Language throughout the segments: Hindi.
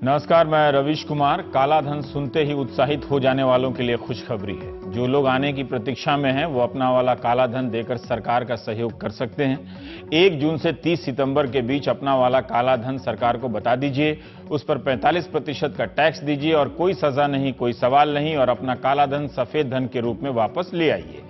नमस्कार, मैं रवीश कुमार। काला धन सुनते ही उत्साहित हो जाने वालों के लिए खुशखबरी है। जो लोग आने की प्रतीक्षा में हैं, वो अपना वाला काला धन देकर सरकार का सहयोग कर सकते हैं। 1 जून से 30 सितंबर के बीच अपना वाला काला धन सरकार को बता दीजिए, उस पर 45% का टैक्स दीजिए और कोई सजा नहीं, कोई सवाल नहीं, और अपना काला धन सफेद धन के रूप में वापस ले आइए।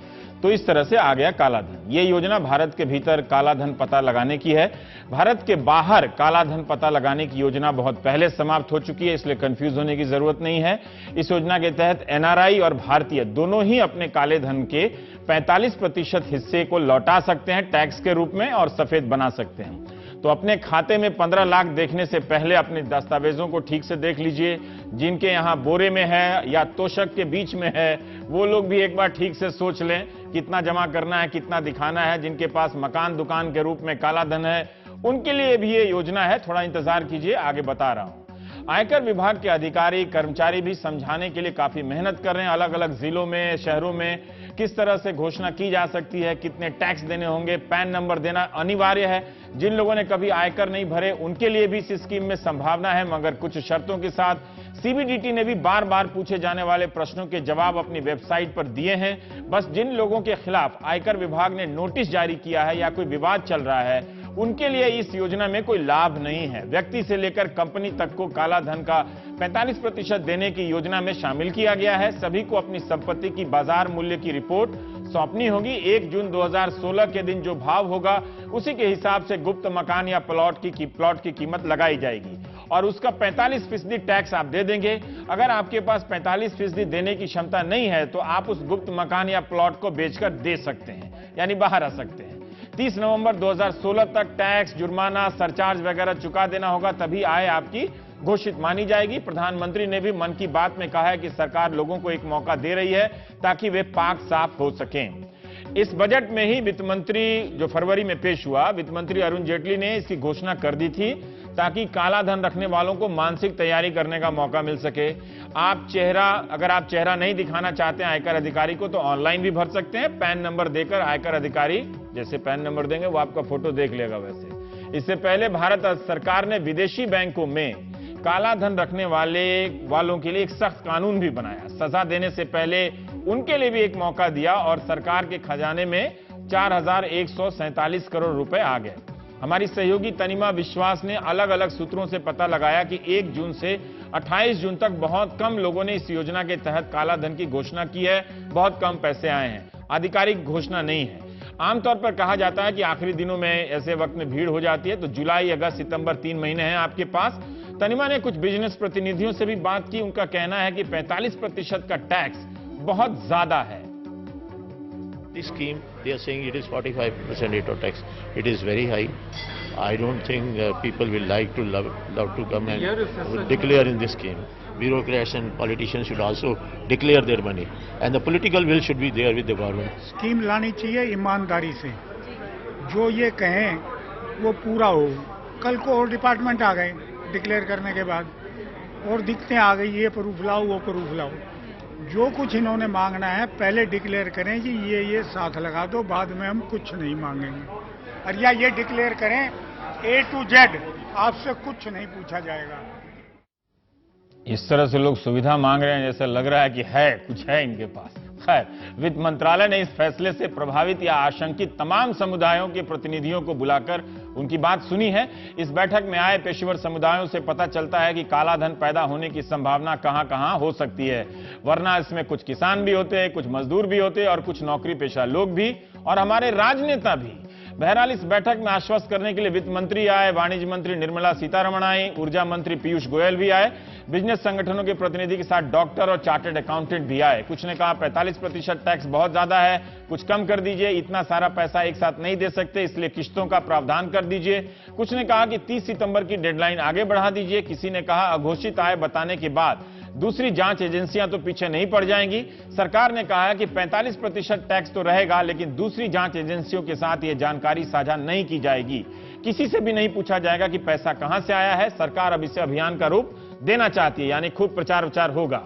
तो इस तरह से आ गया काला धन। ये योजना भारत के भीतर काला धन पता लगाने की है। भारत के बाहर काला धन पता लगाने की योजना बहुत पहले समाप्त हो चुकी है, इसलिए कंफ्यूज होने की जरूरत नहीं है। इस योजना के तहत एनआरआई और भारतीय दोनों ही अपने काले धन के 45% हिस्से को लौटा सकते हैं टैक्स के रूप में और सफेद बना सकते हैं। तो अपने खाते में 15 लाख देखने से पहले अपने दस्तावेजों को ठीक से देख लीजिए। जिनके यहां बोरे में है या तोशक के बीच में है, वो लोग भी एक बार ठीक से सोच लें कितना जमा करना है, कितना दिखाना है। जिनके पास मकान दुकान के रूप में काला धन है, उनके लिए भी ये योजना है। थोड़ा इंतजार कीजिए, आगे बता रहा हूं। आयकर विभाग के अधिकारी कर्मचारी भी समझाने के लिए काफी मेहनत कर रहे हैं। अलग अलग जिलों में, शहरों में किस तरह से घोषणा की जा सकती है, कितने टैक्स देने होंगे, पैन नंबर देना अनिवार्य है। जिन लोगों ने कभी आयकर नहीं भरे, उनके लिए भी इस स्कीम में संभावना है, मगर कुछ शर्तों के साथ। सीबीडीटी ने भी बार बार पूछे जाने वाले प्रश्नों के जवाब अपनी वेबसाइट पर दिए हैं। बस जिन लोगों के खिलाफ आयकर विभाग ने नोटिस जारी किया है या कोई विवाद चल रहा है, उनके लिए इस योजना में कोई लाभ नहीं है। व्यक्ति से लेकर कंपनी तक को काला धन का 45% देने की योजना में शामिल किया गया है। सभी को अपनी संपत्ति की बाजार मूल्य की रिपोर्ट सौंपनी होगी। 1 जून 2016 के दिन जो भाव होगा, उसी के हिसाब से गुप्त मकान या प्लॉट की कीमत लगाई जाएगी और उसका 45% टैक्स आप दे देंगे। अगर आपके पास 45% देने की क्षमता नहीं है, तो आप उस गुप्त मकान या प्लॉट को बेचकर दे सकते हैं, यानी बाहर आ सकते हैं। 30 नवंबर 2016 तक टैक्स, जुर्माना, सरचार्ज वगैरह चुका देना होगा, तभी आय आपकी घोषित मानी जाएगी। प्रधानमंत्री ने भी मन की बात में कहा है कि सरकार लोगों को एक मौका दे रही है ताकि वे पाक साफ हो सकें। इस बजट में ही वित्त मंत्री, जो फरवरी में पेश हुआ, वित्त मंत्री अरुण जेटली ने इसकी घोषणा कर दी थी ताकि काला धन रखने वालों को मानसिक तैयारी करने का मौका मिल सके। अगर आप चेहरा नहीं दिखाना चाहते हैं आयकर अधिकारी को, तो ऑनलाइन भी भर सकते हैं। पैन नंबर देकर आयकर अधिकारी जैसे पैन नंबर देंगे, वो आपका फोटो देख लेगा। वैसे इससे पहले भारत सरकार ने विदेशी बैंकों में काला धन रखने वालों के लिए एक सख्त कानून भी बनाया। सजा देने से पहले उनके लिए भी एक मौका दिया और सरकार के खजाने में 4147 करोड़ रुपए आ गए। हमारी सहयोगी तनिमा विश्वास ने अलग अलग सूत्रों से पता लगाया कि 1 जून से 28 जून तक बहुत कम लोगों ने इस योजना के तहत काला धन की घोषणा की है। बहुत कम पैसे आए हैं, आधिकारिक घोषणा नहीं है। आमतौर पर कहा जाता है कि आखिरी दिनों में ऐसे वक्त में भीड़ हो जाती है। तो जुलाई, अगस्त, सितंबर 3 महीने हैं आपके पास। तनिमा ने कुछ बिजनेस प्रतिनिधियों से भी बात की। उनका कहना है कि 45% का टैक्स बहुत ज्यादा है। This scheme, they are saying it is 45% rate of tax. It is very high. I don't think people will like to love to come and declare in this scheme. Bureaucrats and politicians should also declare their money, and the political will should be there with the government. Scheme लानी चाहिए ईमानदारी से, जो ये कहें वो पूरा हो। कल को और डिपार्टमेंट आ गए डिक्लेयर करने के बाद, और दिक्कतें आ गई, ये प्रूफ लाओ, वो प्रूफ लाओ। जो कुछ इन्होंने मांगना है पहले डिक्लेयर करें कि ये साथ लगा दो, बाद में हम कुछ नहीं मांगेंगे। और या ये डिक्लेयर करें A to Z, आपसे कुछ नहीं पूछा जाएगा। इस तरह से लोग सुविधा मांग रहे हैं, जैसे लग रहा है कि कुछ है इनके पास। खैर, वित्त मंत्रालय ने इस फैसले से प्रभावित या आशंकित तमाम समुदायों के प्रतिनिधियों को बुलाकर उनकी बात सुनी है। इस बैठक में आए पेशेवर समुदायों से पता चलता है कि काला धन पैदा होने की संभावना कहां-कहां हो सकती है। वरना इसमें कुछ किसान भी होते हैं, कुछ मजदूर भी होते हैं और कुछ नौकरी पेशा लोग भी, और हमारे राजनेता भी। बहरहाल इस बैठक में आश्वस्त करने के लिए वित्त मंत्री आए, वाणिज्य मंत्री निर्मला सीतारमण आई, ऊर्जा मंत्री पीयूष गोयल भी आए, बिजनेस संगठनों के प्रतिनिधि के साथ डॉक्टर और चार्टर्ड अकाउंटेंट भी आए। कुछ ने कहा 45% टैक्स बहुत ज्यादा है, कुछ कम कर दीजिए, इतना सारा पैसा एक साथ नहीं दे सकते, इसलिए किश्तों का प्रावधान कर दीजिए। कुछ ने कहा कि 30 सितंबर की डेडलाइन आगे बढ़ा दीजिए। किसी ने कहा अघोषित आय बताने के बाद दूसरी जांच एजेंसियां तो पीछे नहीं पड़ जाएंगी। सरकार ने कहा है कि 45% टैक्स तो रहेगा, लेकिन दूसरी जांच एजेंसियों के साथ यह जानकारी साझा नहीं की जाएगी। किसी से भी नहीं पूछा जाएगा कि पैसा कहां से आया है। सरकार अब इसे अभियान का रूप देना चाहती है, यानी खूब प्रचार विचार होगा।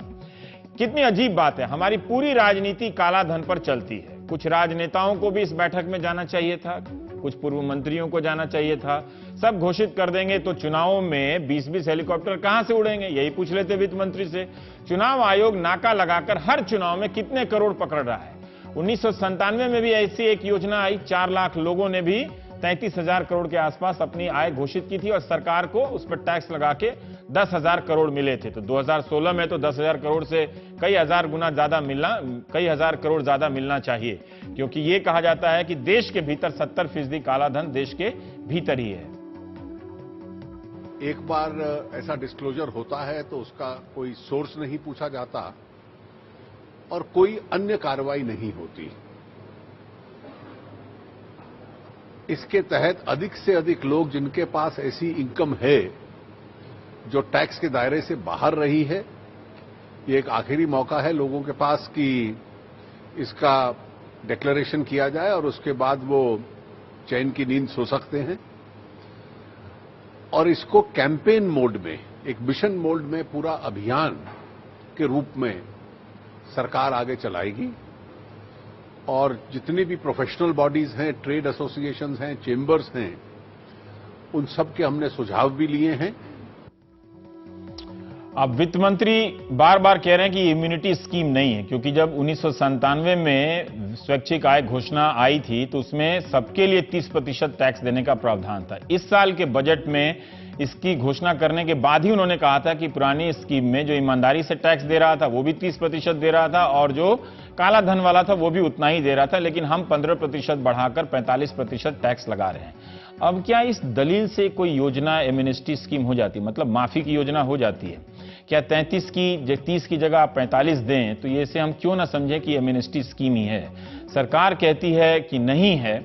कितनी अजीब बात है, हमारी पूरी राजनीति काला धन पर चलती है। कुछ राजनेताओं को भी इस बैठक में जाना चाहिए था। कुछ पूर्व मंत्रियों को जाना चाहिए था। सब घोषित कर देंगे तो चुनावों में 20-20 हेलीकॉप्टर कहां से उड़ेंगे, यही पूछ लेते वित्त मंत्री से। चुनाव आयोग नाका लगाकर हर चुनाव में कितने करोड़ पकड़ रहा है। 1997 में भी ऐसी एक योजना आई, 4 लाख लोगों ने भी 33,000 करोड़ के आसपास अपनी आय घोषित की थी और सरकार को उस पर टैक्स लगा के 10,000 करोड़ मिले थे। तो 2016 में तो 10,000 करोड़ से कई हजार गुना ज्यादा मिलना, कई हजार करोड़ ज्यादा मिलना चाहिए, क्योंकि यह कहा जाता है कि देश के भीतर 70% कालाधन देश के भीतर ही है। एक बार ऐसा डिस्क्लोजर होता है तो उसका कोई सोर्स नहीं पूछा जाता और कोई अन्य कार्रवाई नहीं होती। इसके तहत अधिक से अधिक लोग जिनके पास ऐसी इनकम है जो टैक्स के दायरे से बाहर रही है, ये एक आखिरी मौका है लोगों के पास कि इसका डिक्लेरेशन किया जाए और उसके बाद वो चैन की नींद सो सकते हैं। और इसको कैंपेन मोड में, एक मिशन मोड में, पूरा अभियान के रूप में सरकार आगे चलाएगी और जितनी भी प्रोफेशनल बॉडीज हैं, ट्रेड एसोसिएशंस हैं, चेंबर्स हैं, उन सब के हमने सुझाव भी लिए हैं। अब वित्त मंत्री बार बार कह रहे हैं कि इम्यूनिटी स्कीम नहीं है, क्योंकि जब 1997 में स्वैच्छिक आय घोषणा आई थी तो उसमें सबके लिए 30% टैक्स देने का प्रावधान था। इस साल के बजट में इसकी घोषणा करने के बाद ही उन्होंने कहा था कि पुरानी स्कीम में जो ईमानदारी से टैक्स दे रहा था वो भी 30% दे रहा था और जो काला धन वाला था वो भी उतना ही दे रहा था, लेकिन हम 15% बढ़ाकर 45% टैक्स लगा रहे हैं। अब क्या इस दलील से कोई योजना एमनेस्टी स्कीम हो जाती है, मतलब माफी की योजना हो जाती है? क्या 30 की जगह आप 45 दें तो ये से हम क्यों ना समझें कि एमनेस्टी स्कीम ही है? सरकार कहती है कि नहीं है,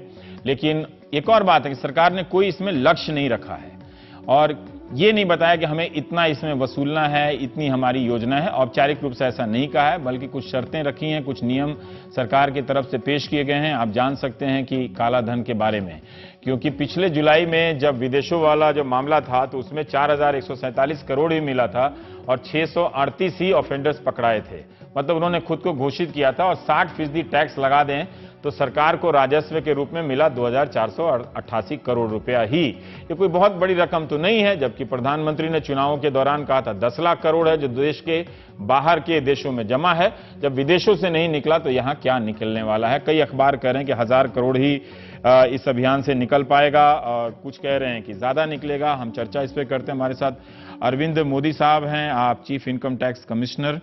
लेकिन एक और बात है कि सरकार ने कोई इसमें लक्ष्य नहीं रखा है और ये नहीं बताया कि हमें इतना इसमें वसूलना है, इतनी हमारी योजना है। औपचारिक रूप से ऐसा नहीं कहा है, बल्कि कुछ शर्तें रखी हैं, कुछ नियम सरकार की तरफ से पेश किए गए हैं। आप जान सकते हैं कि काला धन के बारे में, क्योंकि पिछले जुलाई में जब विदेशों वाला जो मामला था तो उसमें 4,147 करोड़ ही मिला था और 638 ही ऑफेंडर्स पकड़ाए थे। मतलब उन्होंने खुद को घोषित किया था और 60% टैक्स लगा दें तो सरकार को राजस्व के रूप में मिला 2,488 करोड़ रुपया ही। ये कोई बहुत बड़ी रकम तो नहीं है, जबकि प्रधानमंत्री ने चुनावों के दौरान कहा था 10 लाख करोड़ है जो देश के बाहर के देशों में जमा है। जब विदेशों से नहीं निकला तो यहां क्या निकलने वाला है? कई अखबार कह रहे हैं कि 1,000 करोड़ ही इस अभियान से निकल पाएगा और कुछ कह रहे हैं कि ज्यादा निकलेगा। हम चर्चा इस पर करते हैं। हमारे साथ अरविंद मोदी साहब हैं, आप चीफ इनकम टैक्स कमिश्नर,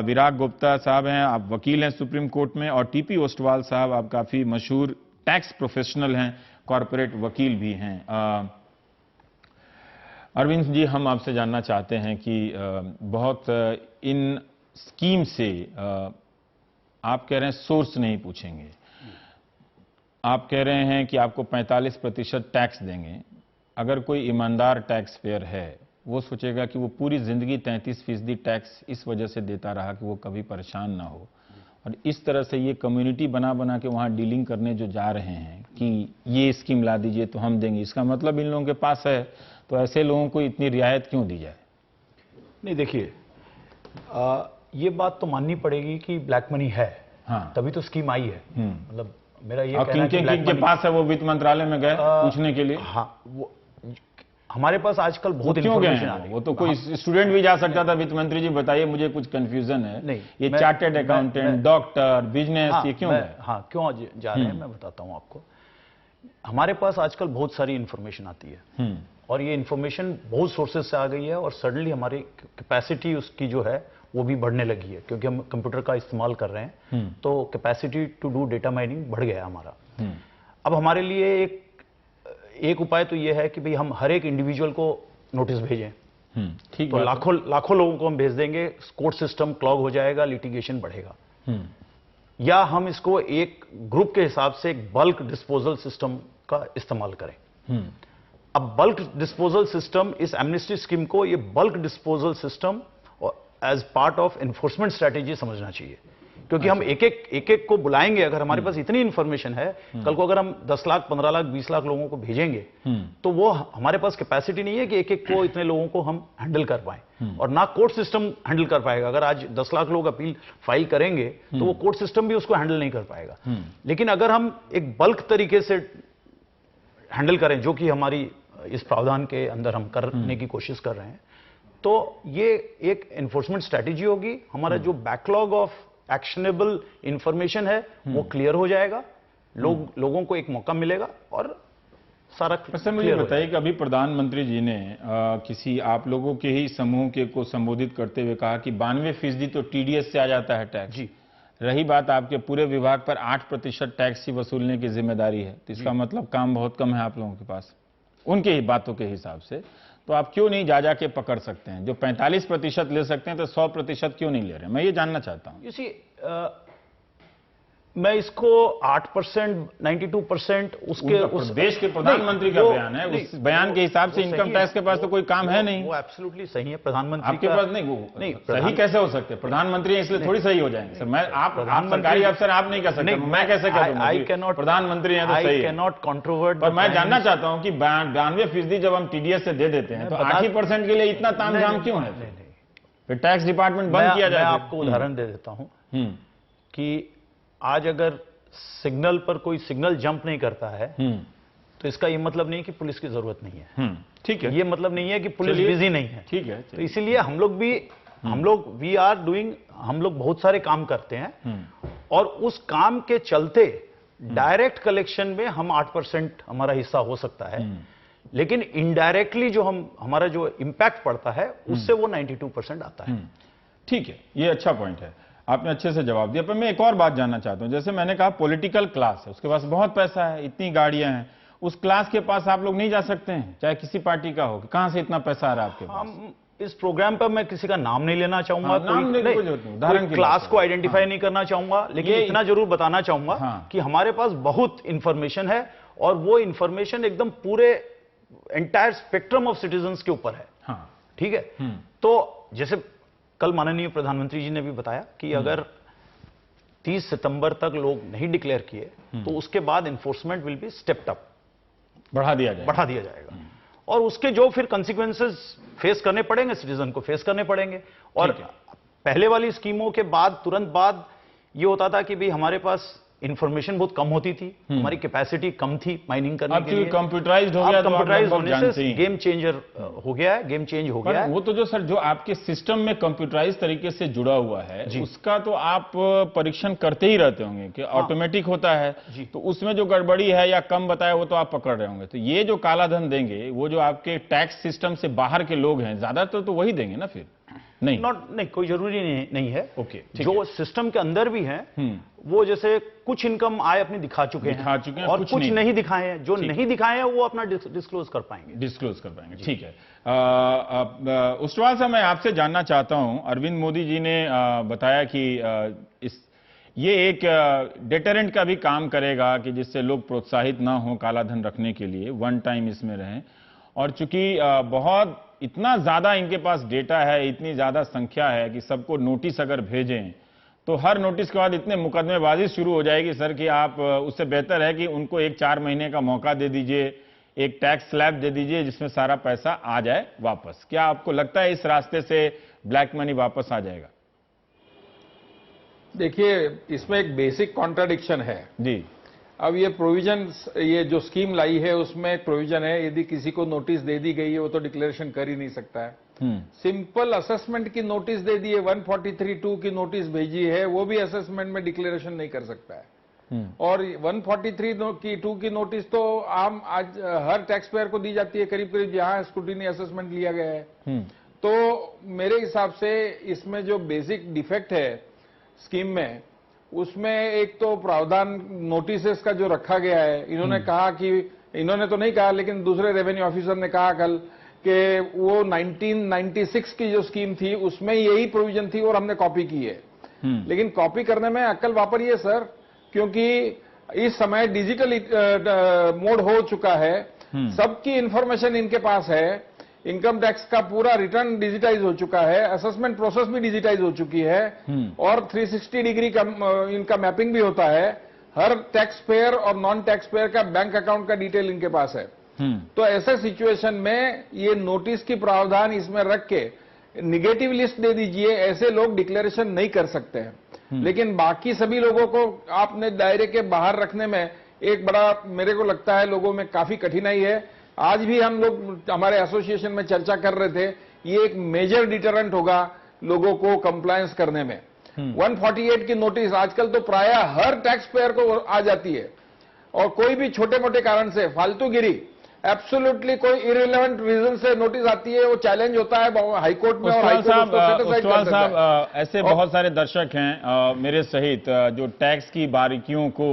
विराग गुप्ता साहब हैं, आप वकील हैं सुप्रीम कोर्ट में, और टीपी ओस्टवाल साहब आप काफी मशहूर टैक्स प्रोफेशनल हैं, कॉर्पोरेट वकील भी हैं। अरविंद जी, हम आपसे जानना चाहते हैं कि बहुत इन स्कीम से आप कह रहे हैं सोर्स नहीं पूछेंगे, आप कह रहे हैं कि आपको 45% टैक्स देंगे। अगर कोई ईमानदार टैक्स पेयर है वो सोचेगा कि वो पूरी जिंदगी 33% टैक्स इस वजह से देता रहा कि वो कभी परेशान ना हो, और इस तरह से ये कम्युनिटी बना बना के वहां डीलिंग करने जो जा रहे हैं कि ये स्कीम ला दीजिए तो हम देंगे, इसका मतलब इन लोगों के पास है, तो ऐसे लोगों को इतनी रियायत क्यों दी जाए? नहीं, देखिए, ये बात तो माननी पड़ेगी कि ब्लैक मनी है। हाँ, तभी तो स्कीम आई है। मतलब मेरा ये कहना है कि ब्लैक मनी के पास है, वो वित्त मंत्रालय में गए पूछने के लिए। हाँ, वो हमारे पास आजकल बहुत इन्फॉर्मेशन आ रही है। वो तो कोई स्टूडेंट भी जा सकता था। वित्त मंत्री जी बताइए, मुझे कुछ कंफ्यूजन है। नहीं, ये चार्टर्ड अकाउंटेंट, डॉक्टर, बिजनेस, ये क्यों गए? हाँ, क्यों जा रहे हैं मैं बताता हूं आपको। हमारे पास आजकल बहुत सारी इंफॉर्मेशन आती है और ये इंफॉर्मेशन बहुत सोर्सेज से आ गई है और सडनली हमारी कैपेसिटी उसकी जो है वो भी बढ़ने लगी है, क्योंकि हम कंप्यूटर का इस्तेमाल कर रहे हैं। तो capacity to do data mining बढ़ गया हमारा। अब हमारे लिए एक उपाय तो ये है कि भाई हम हर एक इंडिविजुअल को नोटिस भेजें। ठीक, तो लाखों लोगों को हम भेज देंगे, कोर्ट सिस्टम क्लॉग हो जाएगा, लिटिगेशन बढ़ेगा। या हम इसको एक ग्रुप के हिसाब से एक बल्क डिस्पोजल सिस्टम का इस्तेमाल करें। अब बल्क डिस्पोजल सिस्टम, इस एमनेस्टी स्कीम को ये bulk disposal system as part of enforcement strategy समझना चाहिए, क्योंकि हम एक एक को बुलाएंगे। अगर हमारे पास इतनी इंफॉर्मेशन है, कल को अगर हम 10 लाख, 15 लाख, 20 लाख लोगों को भेजेंगे तो वो हमारे पास कैपेसिटी नहीं है कि एक को इतने लोगों को हम हैंडल कर पाए, और ना कोर्ट सिस्टम हैंडल कर पाएगा। अगर आज 10 लाख लोग अपील फाइल करेंगे तो वो कोर्ट सिस्टम भी उसको हैंडल नहीं कर पाएगा। लेकिन अगर हम एक बल्क तरीके से हैंडल करें, जो कि हमारी इस प्रावधान के अंदर हम करने की कोशिश कर रहे हैं, तो ये एक एनफोर्समेंट स्ट्रैटेजी होगी। हमारा जो बैकलॉग ऑफ एक्शनेबल इंफॉर्मेशन है वो क्लियर हो जाएगा, लोगों को एक मौका मिलेगा और सारा सर मुझे बताइए कि अभी प्रधानमंत्री जी ने किसी आप लोगों के ही समूह के को संबोधित करते हुए कहा कि 92% तो टीडीएस से आ जाता है टैक्स। जी। रही बात आपके पूरे विभाग पर 8% टैक्स ही वसूलने की जिम्मेदारी है, तो इसका मतलब काम बहुत कम है आप लोगों के पास उनके ही बातों के हिसाब से। तो आप क्यों नहीं जा के पकड़ सकते हैं? जो 45% ले सकते हैं तो 100% क्यों नहीं ले रहे? मैं ये जानना चाहता हूं। मैं इसको 8%, 92% उसके उस देश के प्रधानमंत्री का बयान है, उस बयान के हिसाब से इनकम टैक्स के पास तो कोई काम है नहीं। वो एब्सोल्युटली सही है। प्रधानमंत्री आपके पास नहीं सही कैसे हो सकते? प्रधानमंत्री है इसलिए थोड़ी सही हो जाएंगे सर। मैं आप सरकारी अफसर आप नहीं कह सकते, मैं कैसे कह दूंगा? प्रधानमंत्री है तो सही है। कैनॉट कंट्रोवर्ट। पर मैं जानना चाहता हूं कि 92% जब हम टीडीएस से दे देते हैं तो 8% के लिए इतना तामझाम क्यों है? फिर टैक्स डिपार्टमेंट बंद किया जाए। मैं आपको उदाहरण दे देता हूं कि आज अगर सिग्नल पर कोई सिग्नल जंप नहीं करता है तो इसका ये मतलब नहीं कि पुलिस की जरूरत नहीं है। ठीक है। ये मतलब नहीं है कि पुलिस बिजी नहीं है। ठीक है। तो इसीलिए हम लोग वी आर डूइंग, हम लोग बहुत सारे काम करते हैं और उस काम के चलते डायरेक्ट कलेक्शन में हम 8% हमारा हिस्सा हो सकता है, लेकिन इनडायरेक्टली जो हमारा जो इंपैक्ट पड़ता है उससे वो 92% आता है। ठीक है, ये अच्छा पॉइंट है, आपने अच्छे से जवाब दिया। पर मैं एक और बात जानना चाहता हूं। जैसे मैंने कहा पॉलिटिकल क्लास है, उसके पास बहुत पैसा है, इतनी गाड़ियां हैं, उस क्लास के पास आप लोग नहीं जा सकते हैं, चाहे किसी पार्टी का हो? कहां से इतना पैसा आ रहा है आपके पास? इस प्रोग्राम पर मैं किसी का नाम नहीं लेना चाहूंगा, उदाहरण क्लास को आइडेंटिफाई नहीं करना चाहूंगा, लेकिन इतना जरूर बताना चाहूंगा कि हमारे पास बहुत इंफॉर्मेशन है और वो इंफॉर्मेशन एकदम पूरे एंटायर स्पेक्ट्रम ऑफ सिटीजन्स के ऊपर है। ठीक है। तो जैसे कल माननीय प्रधानमंत्री जी ने भी बताया कि अगर 30 सितंबर तक लोग नहीं डिक्लेयर किए तो उसके बाद enforcement will be stepped up, बढ़ा दिया जाएगा और उसके जो फिर कंसिक्वेंसेस फेस करने पड़ेंगे, सिटीजन को फेस करने पड़ेंगे। और पहले वाली स्कीमों के बाद तुरंत बाद ये होता था कि भाई हमारे पास इंफॉर्मेशन बहुत कम होती थी, हमारी कैपेसिटी कम थी माइनिंग करने के लिए। कंप्यूटराइज्ड हो गया, कंप्यूटराइज्ड होने से गेम चेंजर हो गया है, गेम चेंज हो गया है। वो तो जो सर जो आपके सिस्टम में कंप्यूटराइज तरीके से जुड़ा हुआ है उसका तो आप परीक्षण करते ही रहते होंगे कि ऑटोमेटिक होता है, तो उसमें जो गड़बड़ी है या कम बताया वो तो आप पकड़ रहे होंगे। तो ये जो काला धन देंगे वो जो आपके टैक्स सिस्टम से बाहर के लोग हैं ज्यादातर तो वही देंगे ना? फिर नहीं, कोई जरूरी नहीं है। ओके, जो सिस्टम के अंदर भी हैं वो जैसे कुछ इनकम आय अपनी दिखा चुके हैं और कुछ नहीं दिखाए हैं। जो नहीं दिखाए हैं वो अपना डिस्क्लोज कर पाएंगे। ठीक है। उस्टवाल साहब, मैं आपसे जानना चाहता हूं, अरविंद मोदी जी ने बताया कि ये एक डेटरेंट का भी काम करेगा कि जिससे लोग प्रोत्साहित ना हो काला धन रखने के लिए, वन टाइम इसमें रहें। और चूंकि बहुत इतना ज्यादा इनके पास डेटा है, इतनी ज्यादा संख्या है कि सबको नोटिस अगर भेजें तो हर नोटिस के बाद इतने मुकदमेबाजी शुरू हो जाएगी सर कि आप उससे बेहतर है कि उनको एक 4 महीने का मौका दे दीजिए, एक टैक्स स्लैब दे दीजिए जिसमें सारा पैसा आ जाए वापस। क्या आपको लगता है इस रास्ते से ब्लैक मनी वापस आ जाएगा? देखिए, इसमें एक बेसिक कॉन्ट्राडिक्शन है जी। अब ये प्रोविजन, ये जो स्कीम लाई है उसमें एक प्रोविजन है, यदि किसी को नोटिस दे दी गई है वो तो डिक्लेरेशन कर ही नहीं सकता है। सिंपल असेसमेंट की नोटिस दे दी है, 143(2) की नोटिस भेजी है, वो भी असेसमेंट में डिक्लेरेशन नहीं कर सकता है। और 143(2) की नोटिस तो आम आज हर टैक्स पेयर को दी जाती है करीब करीब, जहां स्क्रूटिनी असेसमेंट लिया गया है। तो मेरे हिसाब से इसमें जो बेसिक डिफेक्ट है स्कीम में, उसमें एक तो प्रावधान नोटिसेस का जो रखा गया है, इन्होंने कहा कि, इन्होंने तो नहीं कहा लेकिन दूसरे रेवेन्यू ऑफिसर ने कहा कल कि वो 1996 की जो स्कीम थी उसमें यही प्रोविजन थी और हमने कॉपी की है। लेकिन कॉपी करने में अक्ल वापरिए सर, क्योंकि इस समय डिजिटल मोड हो चुका है, सबकी इंफॉर्मेशन इनके पास है, इनकम टैक्स का पूरा रिटर्न डिजिटाइज हो चुका है, असेसमेंट प्रोसेस भी डिजिटाइज हो चुकी है और 360 डिग्री का इनका मैपिंग भी होता है। हर टैक्स पेयर और नॉन टैक्स पेयर का बैंक अकाउंट का डिटेल इनके पास है। तो ऐसे सिचुएशन में ये नोटिस की प्रावधान इसमें रख के निगेटिव लिस्ट दे दीजिए, ऐसे लोग डिक्लेरेशन नहीं कर सकते हैं। लेकिन बाकी सभी लोगों को आपने दायरे के बाहर रखने में एक बड़ा मेरे को लगता है लोगों में काफी कठिनाई है। आज भी हम लोग हमारे एसोसिएशन में चर्चा कर रहे थे, ये एक मेजर डिटरेंट होगा लोगों को कंप्लायंस करने में। 148 की नोटिस आजकल तो प्राय हर टैक्स पेयर को आ जाती है, और कोई भी छोटे मोटे कारण से फालतूगिरी, एब्सोल्युटली कोई इररिलेवेंट रीजन से नोटिस आती है, वो चैलेंज होता है हाई कोर्ट में, और हाई कोर्ट उसको सेटिस्फाइड कर देता है। ऐसे बहुत सारे दर्शक हैं मेरे सहित जो टैक्स की बारीकियों को,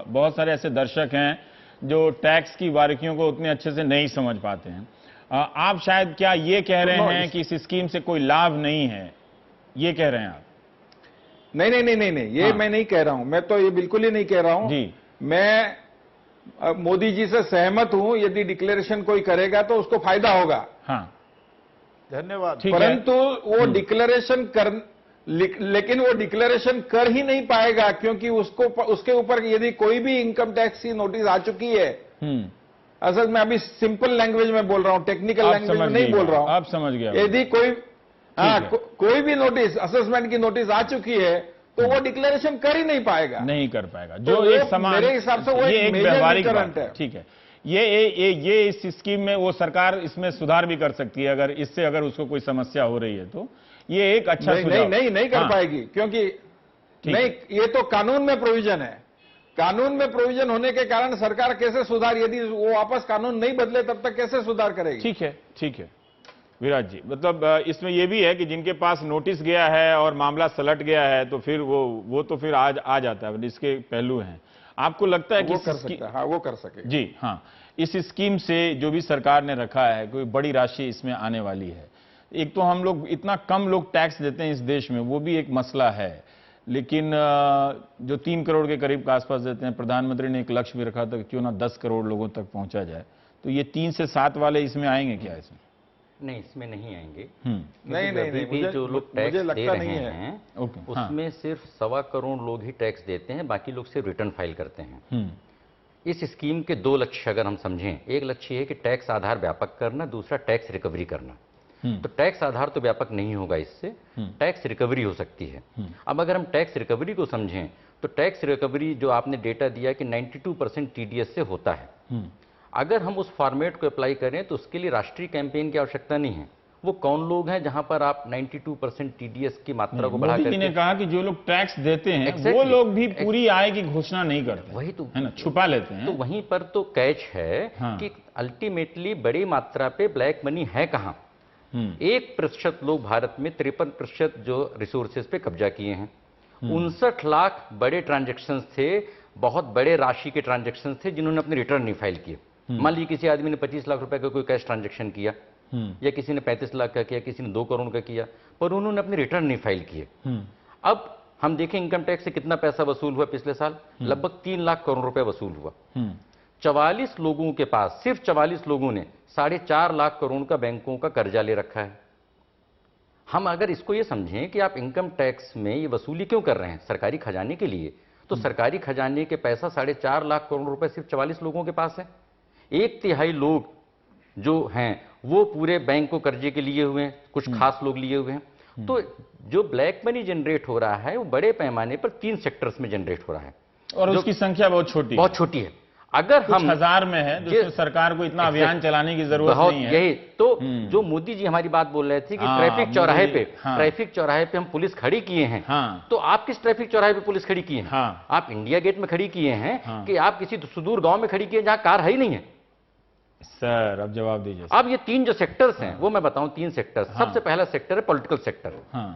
बहुत सारे ऐसे दर्शक हैं जो टैक्स की बारीकियों को उतने अच्छे से नहीं समझ पाते हैं। आप शायद क्या ये कह रहे हैं कि इस स्कीम से कोई लाभ नहीं है, ये कह रहे हैं आप? नहीं, ये मैं नहीं कह रहा हूं, मैं तो ये बिल्कुल ही नहीं कह रहा हूं जी। मैं मोदी जी से सहमत हूं, यदि डिक्लेरेशन कोई करेगा तो उसको फायदा होगा। हाँ, धन्यवाद। परंतु वो डिक्लेरेशन कर, लेकिन वो डिक्लेरेशन कर ही नहीं पाएगा, क्योंकि उसके ऊपर यदि कोई भी इनकम टैक्स की नोटिस आ चुकी है, असल मैं अभी सिंपल लैंग्वेज में बोल रहा हूं, टेक्निकल लैंग्वेज में नहीं बोल रहा हूं। आप समझ गया। यदि कोई भी नोटिस, असेसमेंट की नोटिस आ चुकी है, तो वो डिक्लेरेशन कर ही नहीं पाएगा, नहीं कर पाएगा। जो एक समान, मेरे हिसाब से वो ये एक व्यवहारिक करंट है। ठीक है। ये इस स्कीम में वो सरकार इसमें सुधार भी कर सकती है, अगर इससे अगर उसको कोई समस्या हो रही है तो ये एक अच्छा सुझाव। नहीं कर पाएगी, क्योंकि नहीं, ये तो कानून में प्रोविजन है। कानून में प्रोविजन होने के कारण सरकार कैसे सुधार, यदि वो वापस कानून नहीं बदले तब तक कैसे सुधार करेगी? ठीक है विराज जी, मतलब इसमें यह भी है कि जिनके पास नोटिस गया है और मामला सलट गया है तो फिर वो तो फिर आ जाता है, इसके पहलू हैं। आपको लगता है कि वो कर सकता है? हाँ, वो कर सके जी। हाँ, इस स्कीम से जो भी सरकार ने रखा है, कोई बड़ी राशि इसमें आने वाली है। एक तो हम लोग इतना कम लोग टैक्स देते हैं इस देश में, वो भी एक मसला है, लेकिन जो 3 करोड़ के करीब के आसपास देते हैं, प्रधानमंत्री ने एक लक्ष्य भी रखा था कि क्यों ना 10 करोड़ लोगों तक पहुंचा जाए, तो ये 3 से 7 वाले इसमें आएंगे क्या? इसमें नहीं, इसमें नहीं आएंगे। नहीं, जो लोग टैक्स दे रहे हैं उसमें सिर्फ 1.25 करोड़ लोग ही टैक्स देते हैं, बाकी लोग सिर्फ रिटर्न फाइल करते हैं। इस स्कीम के 2 लक्ष्य अगर हम समझें, एक लक्ष्य है कि टैक्स आधार व्यापक करना, दूसरा टैक्स रिकवरी करना। तो टैक्स आधार तो व्यापक नहीं होगा, इससे टैक्स रिकवरी हो सकती है। अब अगर हम टैक्स रिकवरी को समझें तो टैक्स रिकवरी जो आपने डेटा दिया कि 92% टीडीएस से होता है, अगर हम उस फॉर्मेट को अप्लाई करें तो उसके लिए राष्ट्रीय कैंपेन की आवश्यकता नहीं है। वो कौन लोग हैं जहां पर आप 92% टीडीएस की मात्रा को बढ़ा मोदी जी ने कहा कि जो लोग टैक्स देते हैं वो लोग भी पूरी आय की घोषणा नहीं करते, वही तो है ना, छुपा लेते हैं। तो वहीं पर तो कैच है कि अल्टीमेटली बड़ी मात्रा पे ब्लैक मनी है कहां? 1% लोग भारत में 53% जो रिसोर्सेज पे कब्जा किए हैं। 59 लाख बड़े ट्रांजैक्शंस थे, बहुत बड़े राशि के ट्रांजैक्शंस थे जिन्होंने अपने रिटर्न नहीं फाइल किए। मान लीजिए किसी आदमी ने 25 लाख रुपए का कोई कैश ट्रांजैक्शन किया, या किसी ने 35 लाख का किया, किसी ने 2 करोड़ का किया, पर उन्होंने अपने रिटर्न नहीं फाइल किए। अब हम देखें इनकम टैक्स से कितना पैसा वसूल हुआ पिछले साल, लगभग 3 लाख करोड़ रुपए वसूल हुआ। 44 लोगों के पास, सिर्फ 44 लोगों ने 4.5 लाख करोड़ का बैंकों का कर्जा ले रखा है। हम अगर इसको ये समझें कि आप इनकम टैक्स में ये वसूली क्यों कर रहे हैं, सरकारी खजाने के लिए, तो सरकारी खजाने के पैसा 4.5 लाख करोड़ रुपए सिर्फ 44 लोगों के पास है। 1/3 लोग जो हैं वो पूरे बैंक को कर्जे के लिए हुए हैं, कुछ खास लोग लिए हुए हैं। तो जो ब्लैक मनी जनरेट हो रहा है वो बड़े पैमाने पर 3 सेक्टर्स में जनरेट हो रहा है, और उसकी संख्या बहुत छोटी है। अगर हम हजार में है, जिसमें सरकार को इतना अभियान चलाने की जरूरत नहीं है। यही तो जो मोदी जी हमारी बात बोल रहे थे कि ट्रैफिक चौराहे पे हम पुलिस खड़ी किए हैं। तो आप किस ट्रैफिक चौराहे पे पुलिस खड़ी किए हैं? आप इंडिया गेट में खड़ी किए हैं कि आप किसी सुदूर गांव में खड़ी किए जहां कार है ही नहीं है? सर अब जवाब दीजिए। अब ये 3 जो सेक्टर्स हैं वो मैं बताऊं, 3 सेक्टर्स। सबसे पहला सेक्टर है पॉलिटिकल सेक्टर।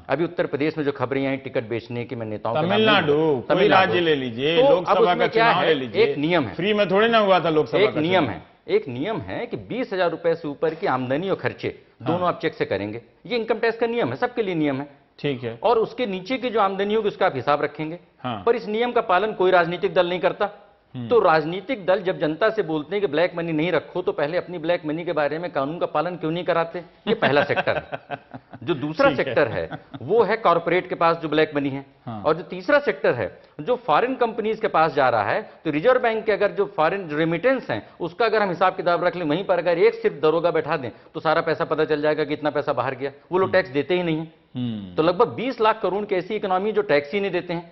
अभी उत्तर प्रदेश में जो खबरें आई टिकट बेचने की, मैं नेताओं तमिलनाडु, कोई राज्य ले लीजिए, लोकसभा का चुनाव ले लीजिए, एक नियम है, फ्री में थोड़े ना हुआ था लोकसभा का नियम है। एक नियम है कि 20,000 रुपए से ऊपर की आमदनी और खर्चे दोनों आप चेक से करेंगे। ये इनकम टैक्स का नियम है, सबके लिए नियम है। ठीक है। और उसके नीचे की जो आमदनी होगी उसका आप हिसाब रखेंगे। पर इस नियम का पालन कोई राजनीतिक दल नहीं करता। तो राजनीतिक दल जब जनता से बोलते हैं कि ब्लैक मनी नहीं रखो, तो पहले अपनी ब्लैक मनी के बारे में कानून का पालन क्यों नहीं कराते? ये पहला सेक्टर है। जो दूसरा सेक्टर है वो है कॉर्पोरेट के पास जो ब्लैक मनी है। और जो तीसरा सेक्टर है जो फॉरेन कंपनीज के पास जा रहा है, तो रिजर्व बैंक के अगर जो फॉरेन रेमिटेंस हैं उसका अगर हम हिसाब किताब रख लें, वहीं पर अगर एक सिर्फ दरोगा बैठा दें तो सारा पैसा पता चल जाएगा कि इतना पैसा बाहर गया। वो लोग टैक्स देते ही नहीं है। तो लगभग 20 लाख करोड़ की ऐसी इकोनॉमी जो टैक्स ही नहीं देते हैं।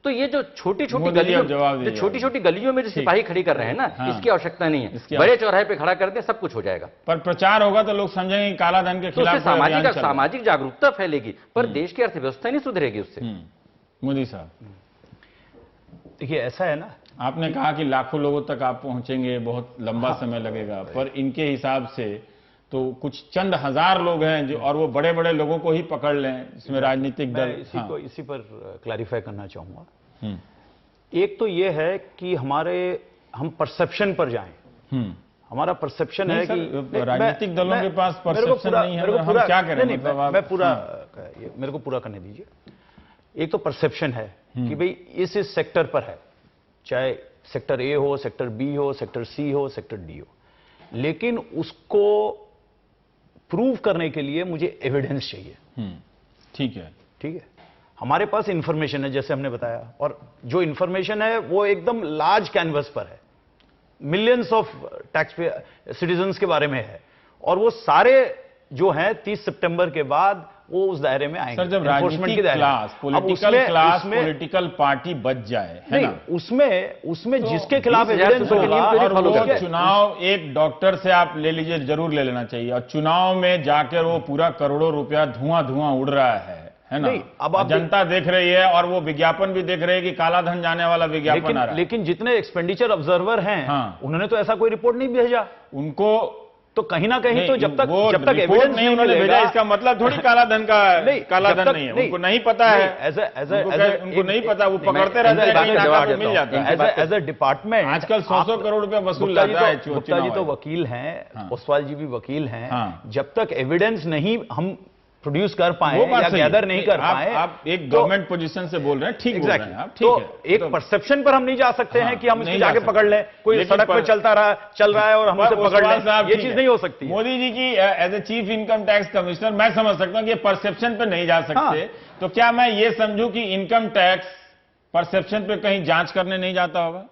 तो ये जो छोटी छोटी मोदी जी गलियों अब जवाब जो दीजिए। छोटी छोटी गलियों में जो सिपाही खड़ी कर रहे हैं ना, हाँ। इसकी आवश्यकता नहीं है। इसकी बड़े चौराहे पे खड़ा कर दे, सब कुछ हो जाएगा। पर प्रचार होगा तो लोग समझेंगे कि काला धन के तो खिलाफ उससे कोई अभियान चल रहा है। सामाजिक जागरूकता फैलेगी, पर देश की अर्थव्यवस्था नहीं सुधरेगी उससे। मोदी साहब, देखिए ऐसा है ना, आपने कहा कि लाखों लोगों तक आप पहुंचेंगे, बहुत लंबा समय लगेगा, पर इनके हिसाब से तो कुछ चंद हजार लोग हैं जो, और वो बड़े बड़े लोगों को ही पकड़ लें, इसमें राजनीतिक दल। इसी पर क्लैरिफाई करना चाहूंगा। एक तो ये है कि हम परसेप्शन पर जाएं। हमारा परसेप्शन है कि राजनीतिक दलों के पास परसेप्शन नहीं है, हम क्या करें? मैं पूरा, मेरे को पूरा करने दीजिए। एक तो परसेप्शन है कि भाई इस सेक्टर पर है, चाहे सेक्टर ए हो, सेक्टर बी हो, सेक्टर सी हो, सेक्टर डी हो, लेकिन उसको प्रूव करने के लिए मुझे एविडेंस चाहिए। ठीक है, ठीक है। हमारे पास इंफॉर्मेशन है, जैसे हमने बताया, और जो इंफॉर्मेशन है वो एकदम लार्ज कैनवस पर है, मिलियंस ऑफ टैक्स सिटीजन्स के बारे में है, और वो सारे जो हैं 30 सितंबर के बाद वो उस दायरे में आएंगे। सर, जब राजनीतिक क्लास, पॉलिटिकल पार्टी बच जाए, है ना, उसमें जिसके खिलाफ एविडेंस होगा, और वो चुनाव एक डॉक्टर से आप ले लीजिए, जरूर ले लेना चाहिए, और चुनाव में जाकर वो पूरा करोड़ों रुपया धुआं उड़ रहा है ना, अब आप जनता देख रही है, और वो विज्ञापन भी देख रहे हैं कि काला धन जाने वाला विज्ञापन आ रहा है। लेकिन जितने एक्सपेंडिचर ऑब्जर्वर हैं, उन्होंने तो ऐसा कोई रिपोर्ट नहीं भेजा उनको, तो कहीं ना कहीं तो जब तक एविडेंस नहीं उन्होंने भेजा, इसका मतलब थोड़ी काला धन नहीं है, उनको नहीं पता है, उनको नहीं पता, वो पकड़ते रहते हैं, मिल जाता है। एज ए डिपार्टमेंट आजकल 100 करोड़ रुपया वसूल जाता है। गुप्ता जी तो वकील हैं, ओसवाल जी भी वकील हैं, जब तक एविडेंस नहीं हम प्रोड्यूस कर पाए या गैदर नहीं कर पाए, आप एक गवर्नमेंट पोजीशन से बोल रहे हैं, ठीक बोल रहे हैं आप, ठीक है। तो एक परसेप्शन पर हम नहीं जा सकते हैं कि हम इसको जाके पकड़ लें, कोई सड़क पर चल रहा है और हम उसे पकड़ लें, ये चीज नहीं हो सकती। मोदी जी की as a chief income tax commissioner मैं समझ सकता हूं कि परसेप्शन पर नहीं जा सकते, तो क्या मैं ये समझूं कि इनकम टैक्स परसेप्शन पे कहीं जांच करने नहीं जाता होगा?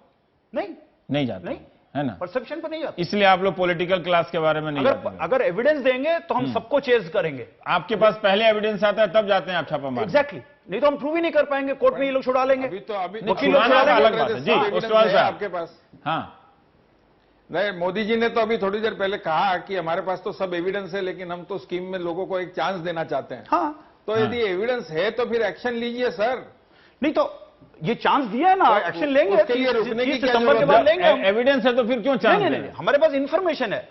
नहीं जाता, है ना, परसेप्शन पर नहीं जाता। इसलिए आप लोग पॉलिटिकल क्लास के बारे में नहीं जाते। अगर एविडेंस देंगे तो हम सबको चेज करेंगे। आपके पास पहले एविडेंस आता है तब जाते हैं आप छापा मारने। एग्जैक्टली, नहीं तो हम प्रूव ही नहीं कर पाएंगे, कोर्ट में ये लोग छुड़ा लेंगे। वकील लोग छुड़ा लेंगे, अलग बात है जी। ओसवाल साहब आपके पास, हाँ, नहीं, मोदी जी ने तो अभी थोड़ी देर पहले कहा कि हमारे पास तो सब एविडेंस है, लेकिन हम तो स्कीम में लोगों को एक चांस देना चाहते हैं। तो यदि एविडेंस है तो फिर एक्शन लीजिए सर। नहीं तो ये चांस दिया है ना, एक्शन लेंगे, उसके लिए रुकने की क्या सितंबर के बाद लेंगे। एविडेंस है तो फिर क्यों चांस देंगे? हमारे पास इंफॉर्मेशन है।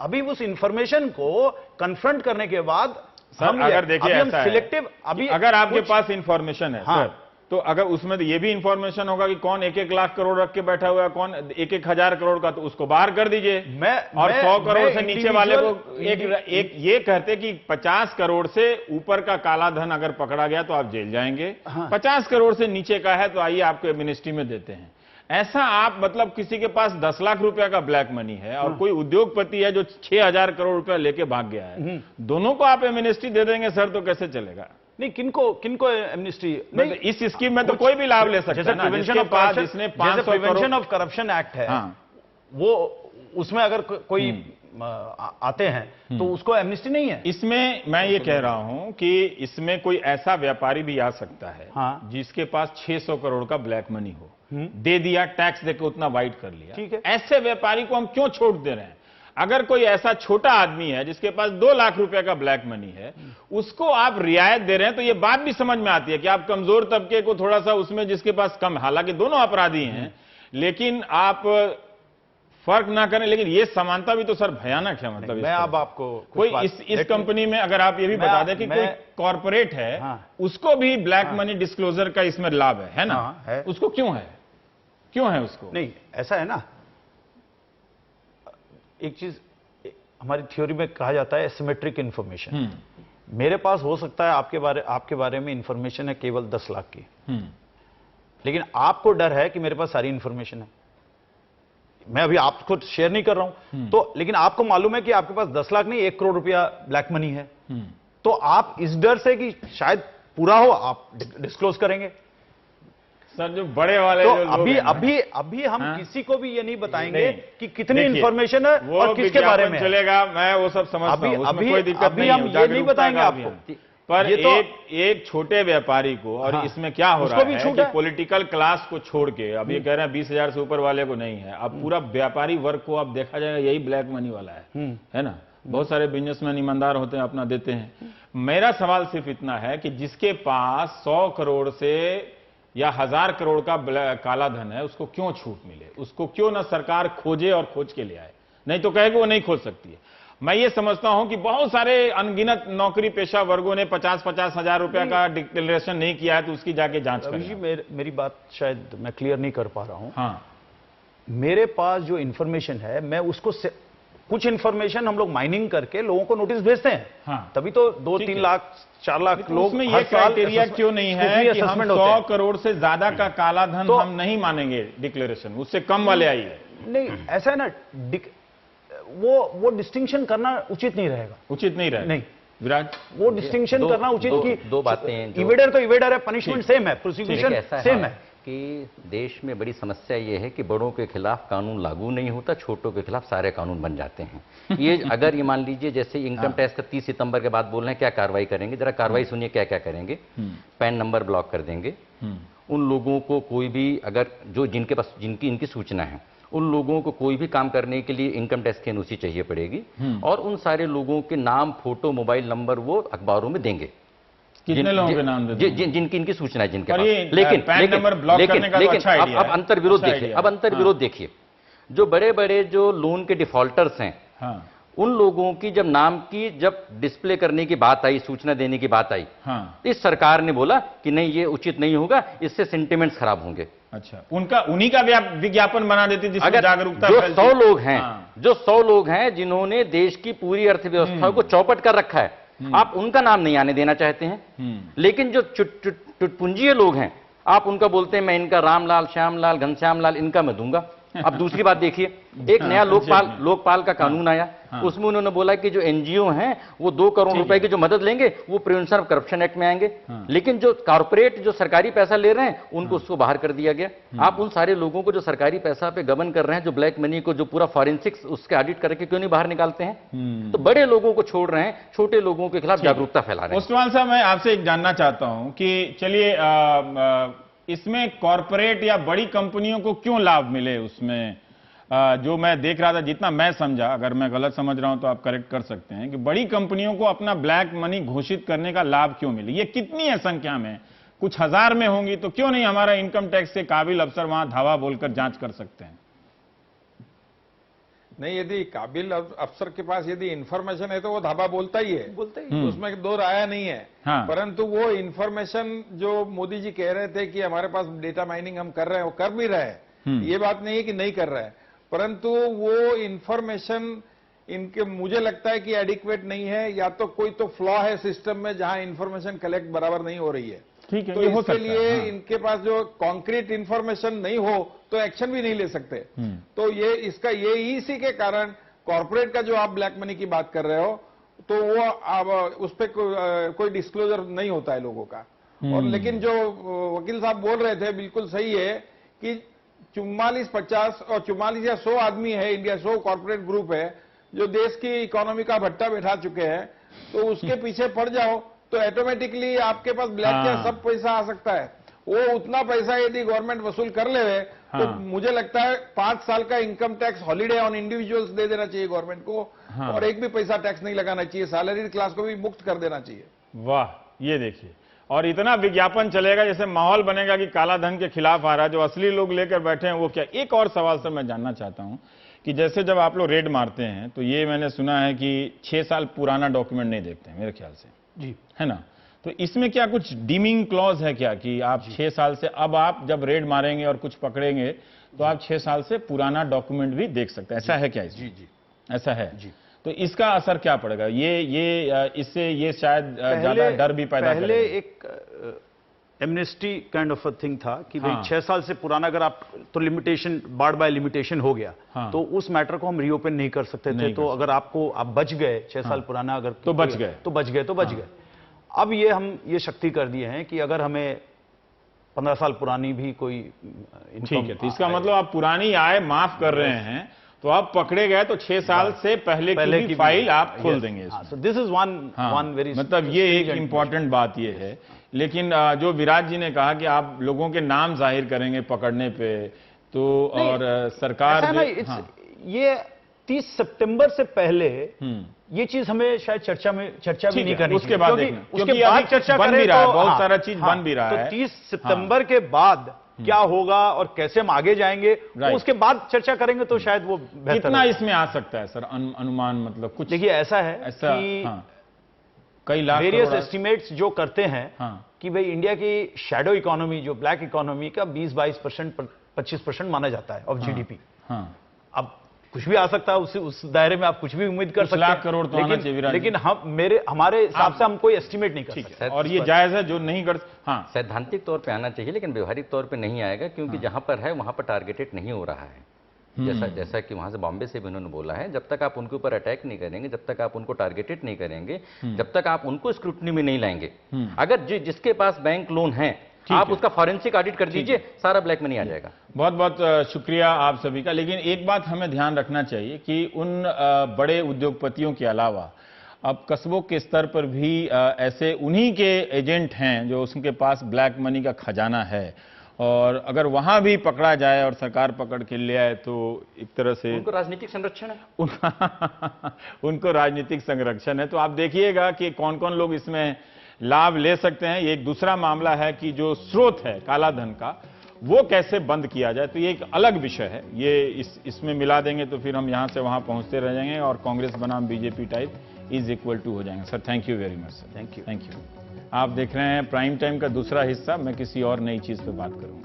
अभी उस इंफॉर्मेशन को कन्फ्रंट करने के बाद सर, अगर देखिए ऐसा है, सिलेक्टिव, अगर आपके पास इंफॉर्मेशन है सर, तो अगर उसमें ये भी इंफॉर्मेशन होगा कि कौन 1-1 लाख करोड़ रख के बैठा हुआ है, कौन 1-1 हजार करोड़ का, तो उसको बाहर कर दीजिए। और 100 करोड़ से नीचे वाले को एक ये कहते कि 50 करोड़ से ऊपर का काला धन अगर पकड़ा गया तो आप जेल जाएंगे, 50 करोड़ से नीचे का है तो आइए आपको एमनेस्टी में देते हैं। ऐसा आप मतलब किसी के पास 10 लाख रुपया का ब्लैक मनी है और कोई उद्योगपति है जो 6,000 करोड़ रुपया लेके भाग गया है, दोनों को आप एमनेस्टी दे देंगे सर, तो कैसे चलेगा? नहीं, किनको एमनेस्टी नहीं, इस स्कीम में तो कोई भी लाभ ले सकता है ना, जिसके पास जिसने 500 crore prevention of corruption act है, वो उसमें अगर कोई आते हैं तो उसको एमनेस्टी नहीं है। इसमें मैं ये कह रहा हूं कि इसमें कोई ऐसा व्यापारी भी आ सकता है जिसके पास 600 करोड़ का ब्लैक मनी हो, दे दिया, टैक्स देकर उतना वाइट कर लिया, ठीक है। ऐसे व्यापारी को हम क्यों छोड़ दे रहे हैं? अगर कोई ऐसा छोटा आदमी है जिसके पास 2 लाख रुपए का ब्लैक मनी है, उसको आप रियायत दे रहे हैं, तो ये बात भी समझ में आती है कि आप कमजोर तबके को थोड़ा सा उसमें, जिसके पास कम, हालांकि दोनों अपराधी हैं, लेकिन आप फर्क ना करें। लेकिन ये समानता भी तो सर भयानक है। मतलब मैं अब आपको कोई इस कंपनी में अगर आप ये भी बता दें कि कोई कॉर्पोरेट है, उसको भी ब्लैक मनी डिस्क्लोजर का इसमें लाभ है ना, उसको क्यों है उसको? नहीं, ऐसा है ना, एक चीज हमारी थ्योरी में कहा जाता है एसिमेट्रिक इंफॉर्मेशन। मेरे पास हो सकता है आपके बारे में इंफॉर्मेशन है केवल 10 लाख की, लेकिन आपको डर है कि मेरे पास सारी इंफॉर्मेशन है। मैं अभी आपको शेयर नहीं कर रहा हूं, तो लेकिन आपको मालूम है कि आपके पास 10 लाख नहीं 1 करोड़ रुपया ब्लैक मनी है, तो आप इस डर से कि शायद पूरा हो आप डिस्क्लोज करेंगे। सर, जो बड़े वाले तो जो अभी हम किसी को भी ये नहीं बताएंगे कि कितनी इंफॉर्मेशन है और किसके बारे में चलेगा। मैं वो सब समझता हूं, उसमें कोई दिक्कत नहीं है, हम ये नहीं बताएंगे आपको। पर ये तो एक छोटे व्यापारी को, और इसमें क्या हो रहा है कि पॉलिटिकल क्लास को छोड़ के, अब ये कह रहे हैं 20,000 से ऊपर वाले को नहीं है, अब पूरा व्यापारी वर्ग को अब देखा जाएगा यही ब्लैक मनी वाला है ना। बहुत सारे बिजनेसमैन ईमानदार होते हैं, अपना देते हैं। मेरा सवाल सिर्फ इतना है कि जिसके पास 100 करोड़ से या 1000 करोड़ का काला धन है, उसको क्यों छूट मिले, उसको क्यों ना सरकार खोजे और खोज के ले आए, नहीं तो कहे कि वो नहीं खोज सकती है। मैं ये समझता हूं कि बहुत सारे अनगिनत नौकरी पेशा वर्गों ने 50-50 हजार रुपया का डिक्लेरेशन नहीं किया है, तो उसकी जाके जांच करें। मेरी बात शायद मैं क्लियर नहीं कर पा रहा हूं। हाँ, मेरे पास जो इंफॉर्मेशन है, मैं उसको कुछ इंफॉर्मेशन हम लोग माइनिंग करके लोगों को नोटिस भेजते हैं। हाँ, तभी तो 2-3 लाख 4 लाख लोग में ये क्राइटेरिया क्यों नहीं है कि हम 100 करोड़ से ज्यादा का काला धन हम नहीं मानेंगे डिक्लेरेशन, उससे कम वाले आइए। नहीं, ऐसा है ना, वो डिस्टिंक्शन करना उचित नहीं रहेगा। उचित नहीं रहेगा, नहीं विराट, वो डिस्टिंक्शन करना उचित की दो बातें, इवेडर तो इवेडर है, पनिशमेंट सेम है, प्रोसिक्यूशन सेम है कि देश में बड़ी समस्या ये है कि बड़ों के खिलाफ कानून लागू नहीं होता, छोटों के खिलाफ सारे कानून बन जाते हैं। ये अगर ये मान लीजिए जैसे इनकम टैक्स का 30 सितंबर के बाद बोल रहे हैं क्या कार्रवाई करेंगे, जरा कार्रवाई सुनिए क्या क्या करेंगे। पैन नंबर ब्लॉक कर देंगे, उन लोगों को कोई भी अगर जो जिनके पास इनकी सूचना है, उन लोगों को कोई भी काम करने के लिए इनकम टैक्स की एनओसी चाहिए पड़ेगी, और उन सारे लोगों के नाम, फोटो, मोबाइल नंबर वो अखबारों में देंगे। कितने लोगों के नाम देते हैं? जिनकी इनकी सूचना है जिनके पास। लेकिन अब अंतर्विरोध देखिए, अब अंतर्विरोध देखिए, जो बड़े बड़े जो लोन के डिफॉल्टर्स हैं, उन लोगों की जब नाम की जब डिस्प्ले करने की बात आई, सूचना देने की बात आई, इस सरकार ने बोला कि नहीं ये उचित नहीं होगा, इससे सेंटिमेंट्स खराब होंगे। अच्छा, उन्हीं का विज्ञापन बना देती जिसमें अगर जागरूकता जो 100 लोग हैं, जो 100 लोग हैं जिन्होंने देश की पूरी अर्थव्यवस्था को चौपट कर रखा है, आप उनका नाम नहीं आने देना चाहते हैं। लेकिन जो चुटपुंजीय लोग हैं, आप उनका बोलते हैं मैं इनका रामलाल, श्यामलाल, घनश्यामलाल इनका मैं दूंगा। अब दूसरी बात देखिए, एक नया लोकपाल का कानून आया, उसमें उन्होंने बोला कि जो एनजीओ हैं वो 2 करोड़ रुपए की जो मदद लेंगे वो प्रिवेंशन ऑफ करप्शन एक्ट में आएंगे, लेकिन जो कॉर्पोरेट जो सरकारी पैसा ले रहे हैं उनको उसको बाहर कर दिया गया। आप उन सारे लोगों को जो सरकारी पैसा पे गबन कर रहे हैं, जो ब्लैक मनी को जो पूरा फॉरेंसिक्स उसके ऑडिट करके क्यों नहीं बाहर निकालते हैं? तो बड़े लोगों को छोड़ रहे हैं, छोटे लोगों के खिलाफ जागरूकता फैला रहे हैं। उस्मान साहब, मैं आपसे एक जानना चाहता हूं कि चलिए इसमें कॉर्पोरेट या बड़ी कंपनियों को क्यों लाभ मिले? उसमें जो मैं देख रहा था, जितना मैं समझा, अगर मैं गलत समझ रहा हूं तो आप करेक्ट कर सकते हैं, कि बड़ी कंपनियों को अपना ब्लैक मनी घोषित करने का लाभ क्यों मिले? ये कितनी है संख्या में? कुछ हजार में होंगी, तो क्यों नहीं हमारा इनकम टैक्स के काबिल अफसर वहां धावा बोलकर जांच कर सकते हैं? नहीं, यदि काबिल अफसर के पास यदि इंफॉर्मेशन है तो वो धाबा बोलता ही है, उसमें दो राया नहीं है। परंतु वो इंफॉर्मेशन जो मोदी जी कह रहे थे कि हमारे पास डेटा माइनिंग हम कर रहे हैं, वो कर भी रहे हैं, ये बात नहीं है कि नहीं कर रहे हैं, परंतु वो इंफॉर्मेशन इनके मुझे लगता है कि एडिक्वेट नहीं है, या तो कोई तो फ्लॉ है सिस्टम में जहां इंफॉर्मेशन कलेक्ट बराबर नहीं हो रही है। ठीक है, तो इसके लिए इनके पास जो कॉन्क्रीट इंफॉर्मेशन नहीं हो तो एक्शन भी नहीं ले सकते। तो ये इसका ये इसी के कारण कॉर्पोरेट का जो आप ब्लैक मनी की बात कर रहे हो, तो वो अब उस पर कोई डिस्क्लोजर नहीं होता है लोगों का। और लेकिन जो वकील साहब बोल रहे थे बिल्कुल सही है कि 44-50 और 44 या 100 आदमी है इंडिया, 100 कॉर्पोरेट ग्रुप है जो देश की इकोनॉमी का भट्टा बैठा चुके हैं, तो उसके पीछे पड़ जाओ तो ऑटोमेटिकली आपके पास ब्लैक का सब पैसा आ सकता है। वो उतना पैसा यदि गवर्नमेंट वसूल कर ले तो मुझे लगता है 5 साल का income tax holiday on individuals दे देना चाहिए गवर्नमेंट को, और एक भी पैसा टैक्स नहीं लगाना चाहिए, सैलरीड क्लास को भी मुक्त कर देना चाहिए। वाह, ये देखिए, और इतना विज्ञापन चलेगा, जैसे माहौल बनेगा कि काला धन के खिलाफ आ रहा है, जो असली लोग लेकर बैठे हैं वो क्या। एक और सवाल सर मैं जानना चाहता हूं कि जैसे जब आप लोग रेड मारते हैं तो ये मैंने सुना है कि 6 साल पुराना डॉक्यूमेंट नहीं देखते हैं मेरे ख्याल से, जी है ना? तो इसमें क्या कुछ डीमिंग क्लॉज है क्या कि आप 6 साल से, अब आप जब रेड मारेंगे और कुछ पकड़ेंगे तो आप 6 साल से पुराना डॉक्यूमेंट भी देख सकते हैं, ऐसा है क्या? जी जी ऐसा है जी। तो इसका असर क्या पड़ेगा? ये इससे ये शायद ज्यादा डर भी पैदा करेगा। पहले एक amnesty kind of a thing था कि भाई 6 साल से पुराना अगर आप तो लिमिटेशन, बार्ड बाय लिमिटेशन हो गया, तो उस मैटर को हम रीओपन नहीं कर सकते थे। तो अगर आप बच गए 6 साल पुराना, अगर तो बच गए। अब ये हम ये शक्ति कर दिए हैं कि अगर हमें 15 साल पुरानी भी कोई ठीक है, तो इसका मतलब आप पुरानी आय माफ कर रहे हैं, तो तो आप पकड़े गए तो 6 साल से पहले की फाइल आप खोल देंगे। So this is one very, मतलब ये एक इंपॉर्टेंट बात ये है। लेकिन जो विराट जी ने कहा कि आप लोगों के नाम जाहिर करेंगे पकड़ने पे, तो और सरकार ये 30 सितंबर से पहले ये चीज हमें शायद चर्चा भी नहीं करनी, उसके बाद चर्चा बन भी रहा है, बहुत सारा चीज बन भी रहा है। तो 30 सितंबर के बाद क्या होगा और कैसे हम आगे जाएंगे, तो उसके बाद चर्चा करेंगे तो शायद वो बेहतर। कितना इसमें आ सकता है सर अनुमान? मतलब कुछ देखिए ऐसा है कि कई लाख वेरियस एस्टिमेट्स जो करते हैं कि भाई इंडिया की शैडो इकोनॉमी, जो ब्लैक इकोनॉमी का 20-22%, 25% माना जाता है ऑफ जीडीपी। अब कुछ भी आ सकता है, उस दायरे में आप कुछ भी उम्मीद कर सकते हैं। लाख करोड़ तो आना चाहिए, लेकिन हमारे हिसाब से हम कोई एस्टिमेट नहीं कर सकते। और ये जायज है जो नहीं कर, सैद्धांतिक तौर पे आना चाहिए, लेकिन व्यवहारिक तौर पे नहीं आएगा, क्योंकि जहां पर है वहां पर टारगेटेड नहीं हो रहा है। जैसा कि वहां से बॉम्बे से भी उन्होंने बोला है, जब तक आप उनके ऊपर अटैक नहीं करेंगे, जब तक आप उनको टारगेटेड नहीं करेंगे, जब तक आप उनको स्क्रूटनी में नहीं लाएंगे, अगर जिसके पास बैंक लोन है आप उसका फॉरेंसिक ऑडिट कर दीजिए, सारा ब्लैक मनी आ जाएगा। बहुत बहुत शुक्रिया आप सभी का। लेकिन एक बात हमें ध्यान रखना चाहिए कि उन बड़े उद्योगपतियों के अलावा अब कस्बों के स्तर पर भी ऐसे उन्हीं के एजेंट हैं जो उसके पास ब्लैक मनी का खजाना है, और अगर वहां भी पकड़ा जाए और सरकार पकड़ के ले आए तो एक तरह से उनको राजनीतिक संरक्षण है। उनको राजनीतिक संरक्षण है। तो आप देखिएगा कि कौन कौन लोग इसमें लाभ ले सकते हैं। एक दूसरा मामला है कि जो स्रोत है काला धन का, वो कैसे बंद किया जाए, तो ये एक अलग विषय है। ये इसमें मिला देंगे तो फिर हम यहां से वहां पहुंचते रह जाएंगे और कांग्रेस बनाम BJP type is equal to हो जाएंगे। Sir thank you very much sir. Thank you. आप देख रहे हैं प्राइम टाइम का दूसरा हिस्सा। मैं किसी और नई चीज पे बात करूंगा।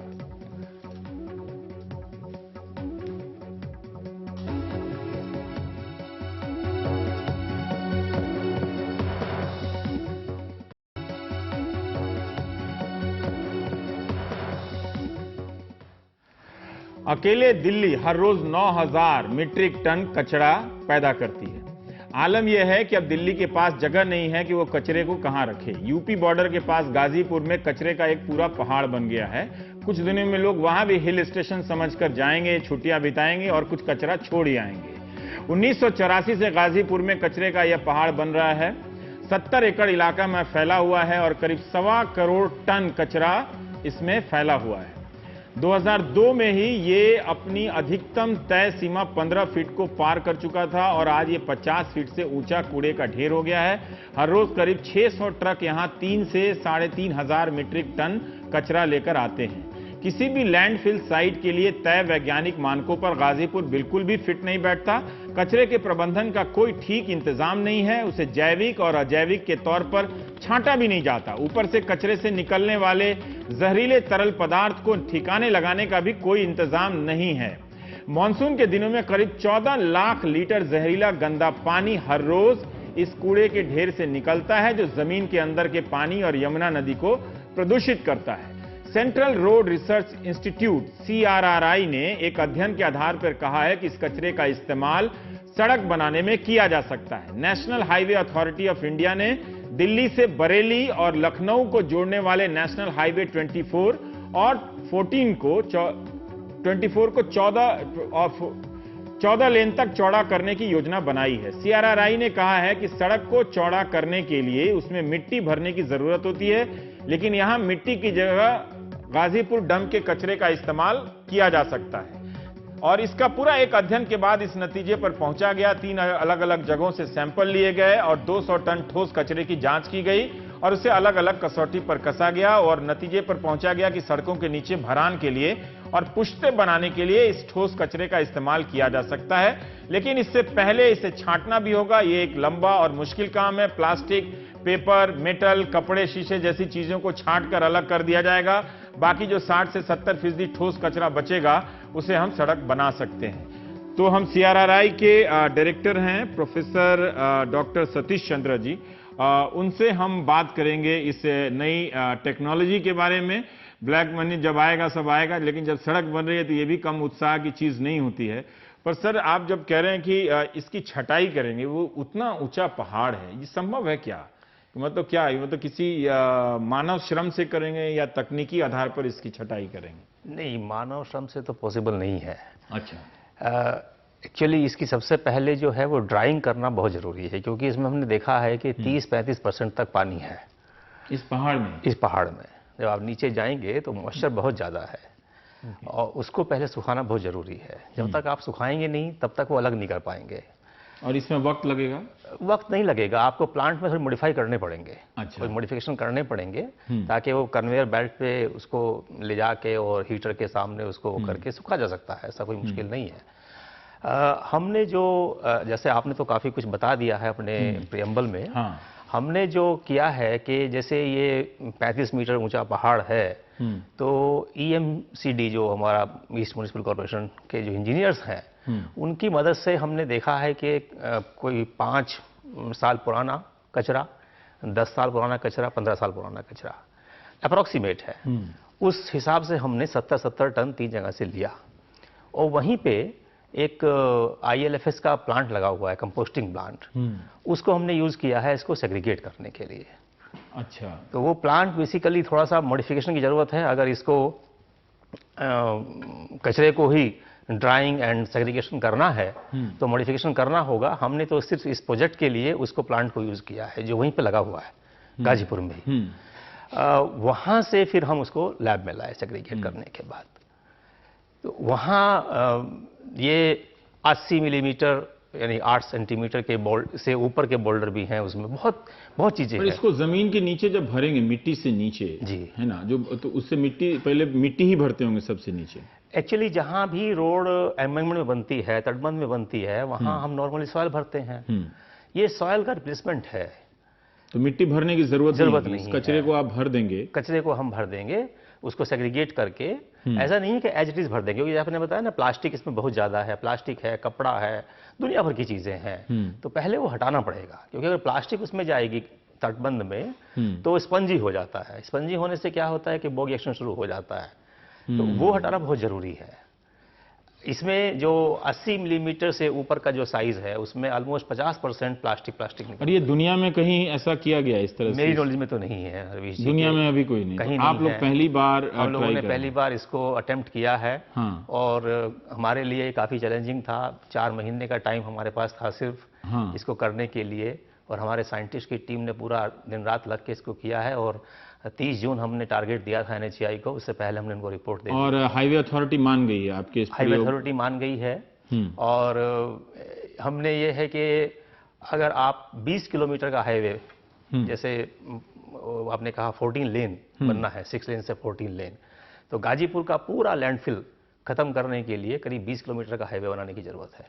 अकेले दिल्ली हर रोज 9000 मीट्रिक टन कचरा पैदा करती है। आलम यह है कि अब दिल्ली के पास जगह नहीं है कि वो कचरे को कहां रखे। यूपी बॉर्डर के पास गाजीपुर में कचरे का एक पूरा पहाड़ बन गया है। कुछ दिनों में लोग वहां भी हिल स्टेशन समझकर जाएंगे, छुट्टियां बिताएंगे और कुछ कचरा छोड़ ही आएंगे। 1984 से गाजीपुर में कचरे का यह पहाड़ बन रहा है। 70 एकड़ इलाका में फैला हुआ है और करीब 1.25 करोड़ टन कचरा इसमें फैला हुआ है। 2002 में ही ये अपनी अधिकतम तय सीमा 15 फीट को पार कर चुका था और आज ये 50 फीट से ऊंचा कूड़े का ढेर हो गया है। हर रोज करीब 600 ट्रक यहां 3 से 3,500 मीट्रिक टन कचरा लेकर आते हैं। किसी भी लैंडफिल साइट के लिए तय वैज्ञानिक मानकों पर गाजीपुर बिल्कुल भी फिट नहीं बैठता। कचरे के प्रबंधन का कोई ठीक इंतजाम नहीं है। उसे जैविक और अजैविक के तौर पर छांटा भी नहीं जाता। ऊपर से कचरे से निकलने वाले जहरीले तरल पदार्थ को ठिकाने लगाने का भी कोई इंतजाम नहीं है। मॉनसून के दिनों में करीब 14 लाख लीटर जहरीला गंदा पानी हर रोज इस कूड़े के ढेर से निकलता है, जो जमीन के अंदर के पानी और यमुना नदी को प्रदूषित करता है। Central road research institute CRRI ने एक अध्ययन के आधार पर कहा है कि इस कचरे का इस्तेमाल सड़क बनाने में किया जा सकता है। National highway authority of India ने दिल्ली से बरेली और लखनऊ को जोड़ने वाले नेशनल हाईवे 24 और 14 को 14 लेन तक चौड़ा करने की योजना बनाई है। CRRI ने कहा है कि सड़क को चौड़ा करने के लिए उसमें मिट्टी भरने की जरूरत होती है, लेकिन यहां मिट्टी की जगह गाजीपुर डंप के कचरे का इस्तेमाल किया जा सकता है। और इसका पूरा एक अध्ययन के बाद इस नतीजे पर पहुंचा गया। 3 अलग अलग जगहों से सैंपल लिए गए और 200 टन ठोस कचरे की जांच की गई और उसे अलग अलग कसौटी पर कसा गया और नतीजे पर पहुंचा गया कि सड़कों के नीचे भरान के लिए और पुश्ते बनाने के लिए इस ठोस कचरे का इस्तेमाल किया जा सकता है। लेकिन इससे पहले इसे छांटना भी होगा। ये एक लंबा और मुश्किल काम है। प्लास्टिक, पेपर, मेटल, कपड़े, शीशे जैसी चीजों को छांटकर अलग कर दिया जाएगा। बाकी जो 60 से 70% ठोस कचरा बचेगा उसे हम सड़क बना सकते हैं। तो हम CRRI के डायरेक्टर हैं प्रोफेसर डॉक्टर सतीश चंद्र जी, उनसे हम बात करेंगे इस नई टेक्नोलॉजी के बारे में। ब्लैक मनी जब आएगा सब आएगा, लेकिन जब सड़क बन रही है तो ये भी कम उत्साह की चीज नहीं होती है। पर सर आप जब कह रहे हैं कि इसकी छटाई करेंगे, वो उतना ऊंचा पहाड़ है, ये संभव है क्या? मतलब क्या मतलब किसी मानव श्रम से करेंगे या तकनीकी आधार पर इसकी छटाई करेंगे? नहीं, मानव श्रम से तो पॉसिबल नहीं है। अच्छा। एक्चुअली इसकी सबसे पहले जो है वो ड्राइंग करना बहुत ज़रूरी है, क्योंकि इसमें हमने देखा है कि 30-35% तक पानी है इस पहाड़ में। इस पहाड़ में जब आप नीचे जाएंगे तो मॉइस्चर बहुत ज़्यादा है और उसको पहले सुखाना बहुत ज़रूरी है। जब तक आप सुखाएंगे नहीं तब तक वो अलग नहीं कर पाएंगे। और इसमें वक्त लगेगा? वक्त नहीं लगेगा, आपको प्लांट में थोड़ी मॉडिफाई करने पड़ेंगे। अच्छा। कोई मॉडिफिकेशन करने पड़ेंगे ताकि वो कन्वेयर बेल्ट पे उसको ले जाके और हीटर के सामने उसको करके सूखा जा सकता है, ऐसा कोई मुश्किल नहीं है। हमने जो जैसे आपने तो काफ़ी कुछ बता दिया है अपने प्रियम्बल में। हाँ। हमने जो किया है कि जैसे ये 35 मीटर ऊंचा पहाड़ है, तो EMCD जो हमारा ईस्ट म्युनिसिपल कॉर्पोरेशन के जो इंजीनियर्स हैं उनकी मदद से हमने देखा है कि कोई 5 साल पुराना कचरा, 10 साल पुराना कचरा, 15 साल पुराना कचरा अप्रॉक्सीमेट है, उस हिसाब से हमने 70 टन 3 जगह से लिया और वहीं पे एक ILFS का प्लांट लगा हुआ है, कंपोस्टिंग प्लांट, उसको हमने यूज़ किया है इसको सेग्रीगेट करने के लिए। अच्छा। तो वो प्लांट बेसिकली थोड़ा सा मॉडिफिकेशन की ज़रूरत है। अगर इसको कचरे को ही ड्राइंग एंड सेग्रीगेशन करना है तो मॉडिफिकेशन करना होगा। हमने तो सिर्फ इस प्रोजेक्ट के लिए उसको प्लांट को यूज़ किया है जो वहीं पे लगा हुआ है गाजीपुर में ही। वहाँ से फिर हम उसको लैब में लाए सेग्रीगेट करने के बाद। तो वहाँ ये 80 मिलीमीटर यानी 8 सेंटीमीटर के बोल्ड से ऊपर के बोल्डर भी हैं, उसमें बहुत चीज़ें हैं। इसको ज़मीन के नीचे जब भरेंगे, मिट्टी से नीचे जी है ना, जो तो उससे पहले मिट्टी ही भरते होंगे सबसे नीचे। एक्चुअली जहाँ भी रोड एम्बैंकमेंट में बनती है, तटबंध में बनती है, वहाँ हम नॉर्मली सॉयल भरते हैं। ये सॉयल का रिप्लेसमेंट है, तो मिट्टी भरने की जरूरत नहीं है। कचरे को आप भर देंगे, कचरे को हम भर देंगे उसको सेग्रीगेट करके। ऐसा नहीं है कि एज इट इज भर देंगे, क्योंकि आपने बताया ना प्लास्टिक इसमें बहुत ज़्यादा है, प्लास्टिक है, कपड़ा है, दुनिया भर की चीज़ें हैं। तो पहले वो हटाना पड़ेगा, क्योंकि अगर प्लास्टिक उसमें जाएगी तटबंध में तो स्पंजी हो जाता है। स्पंजी होने से क्या होता है कि बॉग एक्शन शुरू हो जाता है, तो वो हटाना बहुत ज़रूरी है। इसमें जो 80 मिलीमीटर से ऊपर का जो साइज है उसमें ऑलमोस्ट 50% प्लास्टिक निकलता है। और ये दुनिया में कहीं ऐसा किया गया इस तरह से? मेरी नॉलेज में तो नहीं है हरवीश जी, दुनिया में अभी कोई नहीं। कहीं तो आप लोग पहली बार, हम लोगों ने पहली बार इसको अटेम्प्ट किया है। हाँ। और हमारे लिए काफ़ी चैलेंजिंग था। 4 महीने का टाइम हमारे पास था सिर्फ इसको करने के लिए, और हमारे साइंटिस्ट की टीम ने पूरा दिन रात लग के इसको किया है। और 30 जून हमने टारगेट दिया था NHAI को, उससे पहले हमने उनको रिपोर्ट दे दी। और हाईवे अथॉरिटी मान गई है आपके? हाईवे अथॉरिटी मान गई है। और हमने ये है कि अगर आप 20 किलोमीटर का हाईवे, जैसे आपने कहा 14 लेन बनना है, 6 लेन से 14 लेन, तो गाजीपुर का पूरा लैंडफिल खत्म करने के लिए करीब 20 किलोमीटर का हाईवे बनाने की जरूरत है।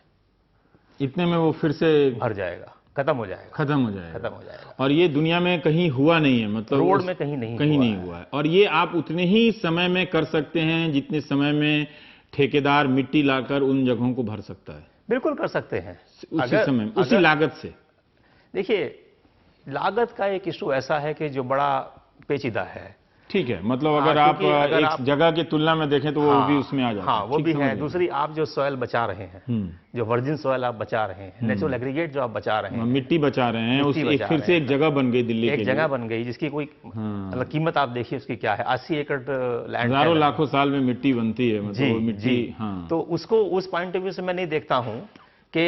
इतने में वो फिर से भर जाएगा, खत्म हो जाएगा। और ये दुनिया में कहीं हुआ नहीं है, मतलब रोड में कहीं नहीं हुआ है। और ये आप उतने ही समय में कर सकते हैं जितने समय में ठेकेदार मिट्टी लाकर उन जगहों को भर सकता है? बिल्कुल कर सकते हैं, उसी समय, उसी लागत से। देखिए, लागत का एक इशू ऐसा है कि जो बड़ा पेचीदा है। ठीक है, मतलब अगर आप एक जगह की तुलना में देखें तो वो भी उसमें आ जाता है। हाँ, वो भी है। दूसरी, आप जो सॉयल बचा रहे हैं, जो वर्जिन सॉयल आप बचा रहे हैं, नेचुरल एग्रीगेट जो आप बचा रहे हैं, मिट्टी बचा रहे हैं, उस एक फिर से एक जगह बन गई दिल्ली के लिए, एक जगह बन गई जिसकी कोई मतलब कीमत आप देखिए उसकी क्या है। 80 एकड़ लैंड, हजारों लाखों साल में मिट्टी बनती है, मतलब मिट्टी। हाँ। तो उसको उस पॉइंट ऑफ व्यू से मैं नहीं देखता हूँ कि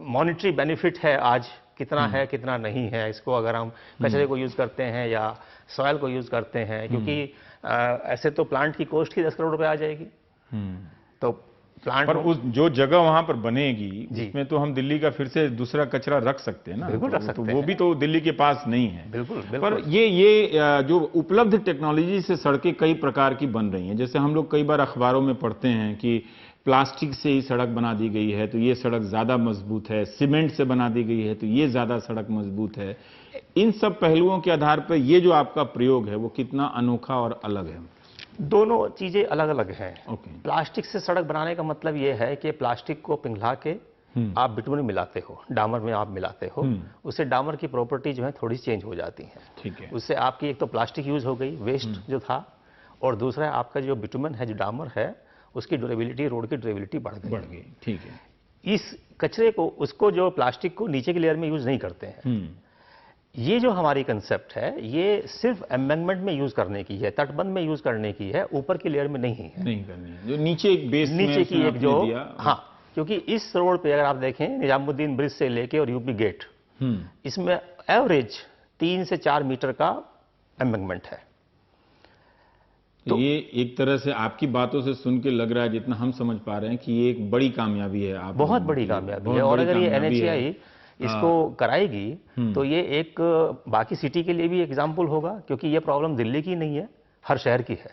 मॉनिटरी बेनिफिट है आज कितना है कितना नहीं है इसको, अगर हम कचरे को यूज करते हैं या सॉयल को यूज करते हैं, क्योंकि ऐसे तो प्लांट की कॉस्ट ही 10 करोड़ रुपए आ जाएगी। तो प्लांट पर उस जो जगह वहां पर बनेगी उसमें तो हम दिल्ली का फिर से दूसरा कचरा रख सकते हैं ना? बिल्कुल रख सकते हैं। वो भी तो दिल्ली के पास नहीं है। बिल्कुल। पर ये जो उपलब्ध टेक्नोलॉजी से सड़कें कई प्रकार की बन रही हैं, जैसे हम लोग कई बार अखबारों में पढ़ते हैं कि प्लास्टिक से ही सड़क बना दी गई है तो ये सड़क ज्यादा मजबूत है, सीमेंट से बना दी गई है तो ये ज्यादा सड़क मजबूत है। इन सब पहलुओं के आधार पर ये जो आपका प्रयोग है वो कितना अनोखा और अलग है? दोनों चीजें अलग अलग हैं। प्लास्टिक से सड़क बनाने का मतलब ये है कि प्लास्टिक को पिघला के आप बिटुमिन में मिलाते हो, डामर में आप मिलाते हो, उससे डामर की प्रॉपर्टी जो है थोड़ी चेंज हो जाती है। ठीक है। उससे आपकी एक तो प्लास्टिक यूज हो गई, वेस्ट जो था, और दूसरा आपका जो बिटुमिन है, जो डामर है, उसकी ड्यूरेबिलिटी, रोड की ड्यूरेबिलिटी बढ़ गई। ठीक है। इस कचरे को, उसको जो प्लास्टिक को नीचे की लेयर में यूज नहीं करते हैं। ये जो हमारी कंसेप्ट है ये सिर्फ एम्बैंकमेंट में यूज करने की है, तटबंध में यूज करने की है, ऊपर की लेयर में नहीं है। नहीं करनी है, जो नीचे एक बेस नीचे की एक जो, हाँ, क्योंकि इस रोड पे अगर आप देखें निजामुद्दीन ब्रिज से लेके और यूपी गेट, इसमें एवरेज 3 से 4 मीटर का एम्बैंकमेंट है। तो ये एक तरह से आपकी बातों से सुन के लग रहा है, जितना हम समझ पा रहे हैं, कि ये एक बड़ी कामयाबी है। आप बहुत बड़ी कामयाबी है, और अगर ये NHAI इसको कराएगी तो ये एक बाकी सिटी के लिए भी एग्जाम्पल होगा, क्योंकि ये प्रॉब्लम दिल्ली की नहीं है, हर शहर की है।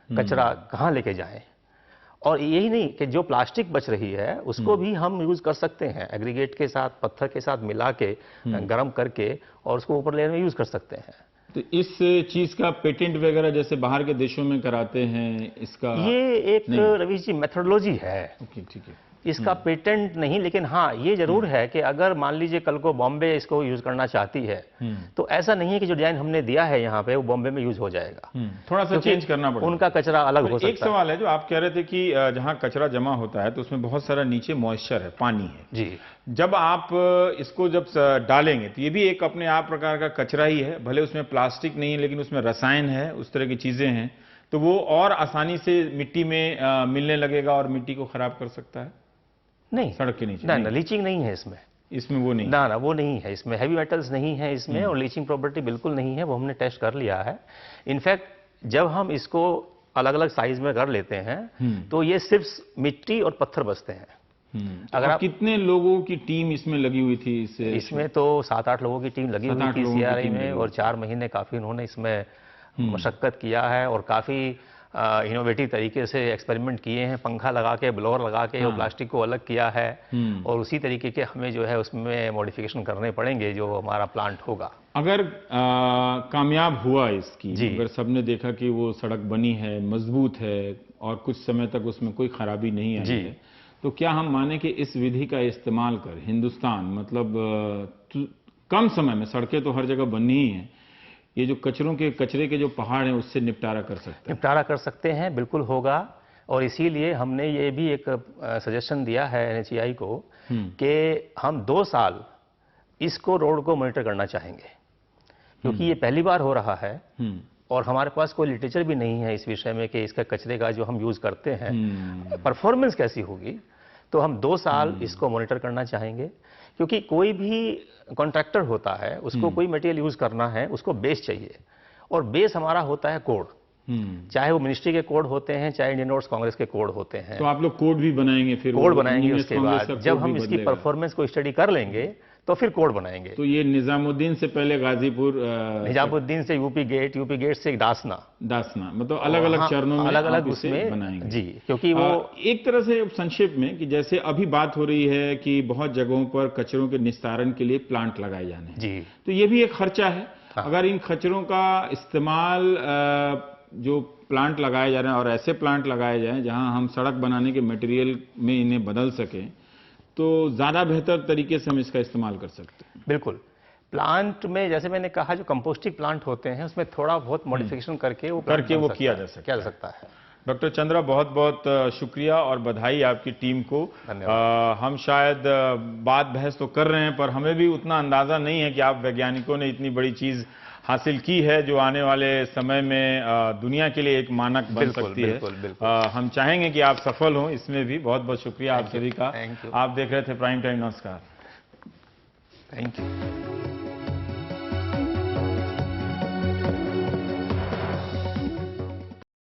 कचरा कहाँ लेके जाएं, और यही नहीं कि जो प्लास्टिक बच रही है उसको भी हम यूज कर सकते हैं, एग्रीगेट के साथ, पत्थर के साथ मिला के गर्म करके और उसको ऊपर लेयर में यूज कर सकते हैं। तो इस चीज का पेटेंट वगैरह जैसे बाहर के देशों में कराते हैं, इसका ये एक रवीश जी मेथोडोलॉजी है। ठीक है। इसका पेटेंट नहीं, लेकिन हाँ ये जरूर है कि अगर मान लीजिए कल को बॉम्बे इसको यूज करना चाहती है तो ऐसा नहीं है कि जो डिजाइन हमने दिया है यहाँ पे वो बॉम्बे में यूज हो जाएगा। थोड़ा सा चेंज करना पड़ेगा, उनका कचरा अलग हो सकता है। एक सवाल है जो आप कह रहे थे कि जहाँ कचरा जमा होता है तो उसमें बहुत सारा नीचे मॉइस्चर है, पानी है जी। जब आप इसको जब डालेंगे तो ये भी एक अपने आप प्रकार का कचरा ही है, भले उसमें प्लास्टिक नहीं है लेकिन उसमें रसायन है, उस तरह की चीजें हैं, तो वो और आसानी से मिट्टी में मिलने लगेगा और मिट्टी को खराब कर सकता है। नहीं, सड़क के नीचे ना लीचिंग नहीं है इसमें वो नहीं, ना वो नहीं है इसमें, हैवी मेटल्स नहीं है इसमें, और लीचिंग प्रॉपर्टी बिल्कुल नहीं है, वो हमने टेस्ट कर लिया है। इनफैक्ट जब हम इसको अलग अलग साइज में कर लेते हैं तो ये सिर्फ मिट्टी और पत्थर बचते हैं। अगर आप कितने लोगों की टीम इसमें लगी हुई थी? इसमें तो 7-8 लोगों की टीम लगी हुई थी CRI में, और 4 महीने काफी उन्होंने इसमें मशक्कत किया है और काफी इनोवेटिव तरीके से एक्सपेरिमेंट किए हैं, पंखा लगा के, ब्लोअर लगा के और प्लास्टिक को अलग किया है, और उसी तरीके के हमें जो है उसमें मॉडिफिकेशन करने पड़ेंगे जो हमारा प्लांट होगा। अगर कामयाब हुआ इसकी, अगर सबने देखा कि वो सड़क बनी है, मजबूत है और कुछ समय तक उसमें कोई खराबी नहीं आई है, तो क्या हम माने कि इस विधि का इस्तेमाल कर हिंदुस्तान मतलब कम समय में, सड़कें तो हर जगह बननी ही है, ये जो कचरे के जो पहाड़ हैं उससे निपटारा कर सकते हैं? निपटारा कर सकते हैं, बिल्कुल होगा। और इसीलिए हमने ये भी एक सजेशन दिया है NHAI को कि हम 2 साल इसको रोड को मॉनिटर करना चाहेंगे, क्योंकि ये पहली बार हो रहा है और हमारे पास कोई लिटरेचर भी नहीं है इस विषय में कि इसका कचरे का जो हम यूज करते हैं परफॉर्मेंस कैसी होगी। तो हम 2 साल इसको मॉनिटर करना चाहेंगे, क्योंकि कोई भी कॉन्ट्रैक्टर होता है उसको कोई मटेरियल यूज करना है, उसको बेस चाहिए, और बेस हमारा होता है कोड, चाहे वो मिनिस्ट्री के कोड होते हैं, चाहे इंडियन रोड्स कांग्रेस के कोड होते हैं। तो आप लोग कोड भी बनाएंगे? फिर कोड बनाएंगे, उसके बाद जब हम इसकी परफॉर्मेंस को स्टडी कर लेंगे तो फिर कोड बनाएंगे। तो ये निजामुद्दीन से पहले गाजीपुर, निजामुद्दीन से यूपी गेट से दासना, मतलब अलग अलग चरणों में अलग अलग उसमें बनाएंगे जी। क्योंकि वो एक तरह से संक्षेप में कि जैसे अभी बात हो रही है कि बहुत जगहों पर कचरों के निस्तारण के लिए प्लांट लगाए जाने जी, तो ये भी एक खर्चा है। अगर इन कचरों का इस्तेमाल जो प्लांट लगाए जा रहे हैं और ऐसे प्लांट लगाए जाएं जहां हम सड़क बनाने के मटेरियल में इन्हें बदल सकें, तो ज्यादा बेहतर तरीके से हम इसका इस्तेमाल कर सकते हैं। बिल्कुल। प्लांट में जैसे मैंने कहा जो कंपोस्टिंग प्लांट होते हैं उसमें थोड़ा बहुत मॉडिफिकेशन करके वो किया जा सकता है। डॉक्टर चंद्रा, बहुत बहुत शुक्रिया और बधाई आपकी टीम को। हम शायद बात बहस तो कर रहे हैं पर हमें भी उतना अंदाजा नहीं है कि आप वैज्ञानिकों ने इतनी बड़ी चीज हासिल की है जो आने वाले समय में दुनिया के लिए एक मानक बन सकती है। हम चाहेंगे कि आप सफल हों इसमें भी। बहुत बहुत शुक्रिया आप सभी का। आप देख रहे थे प्राइम टाइम। नमस्कार। Thank you.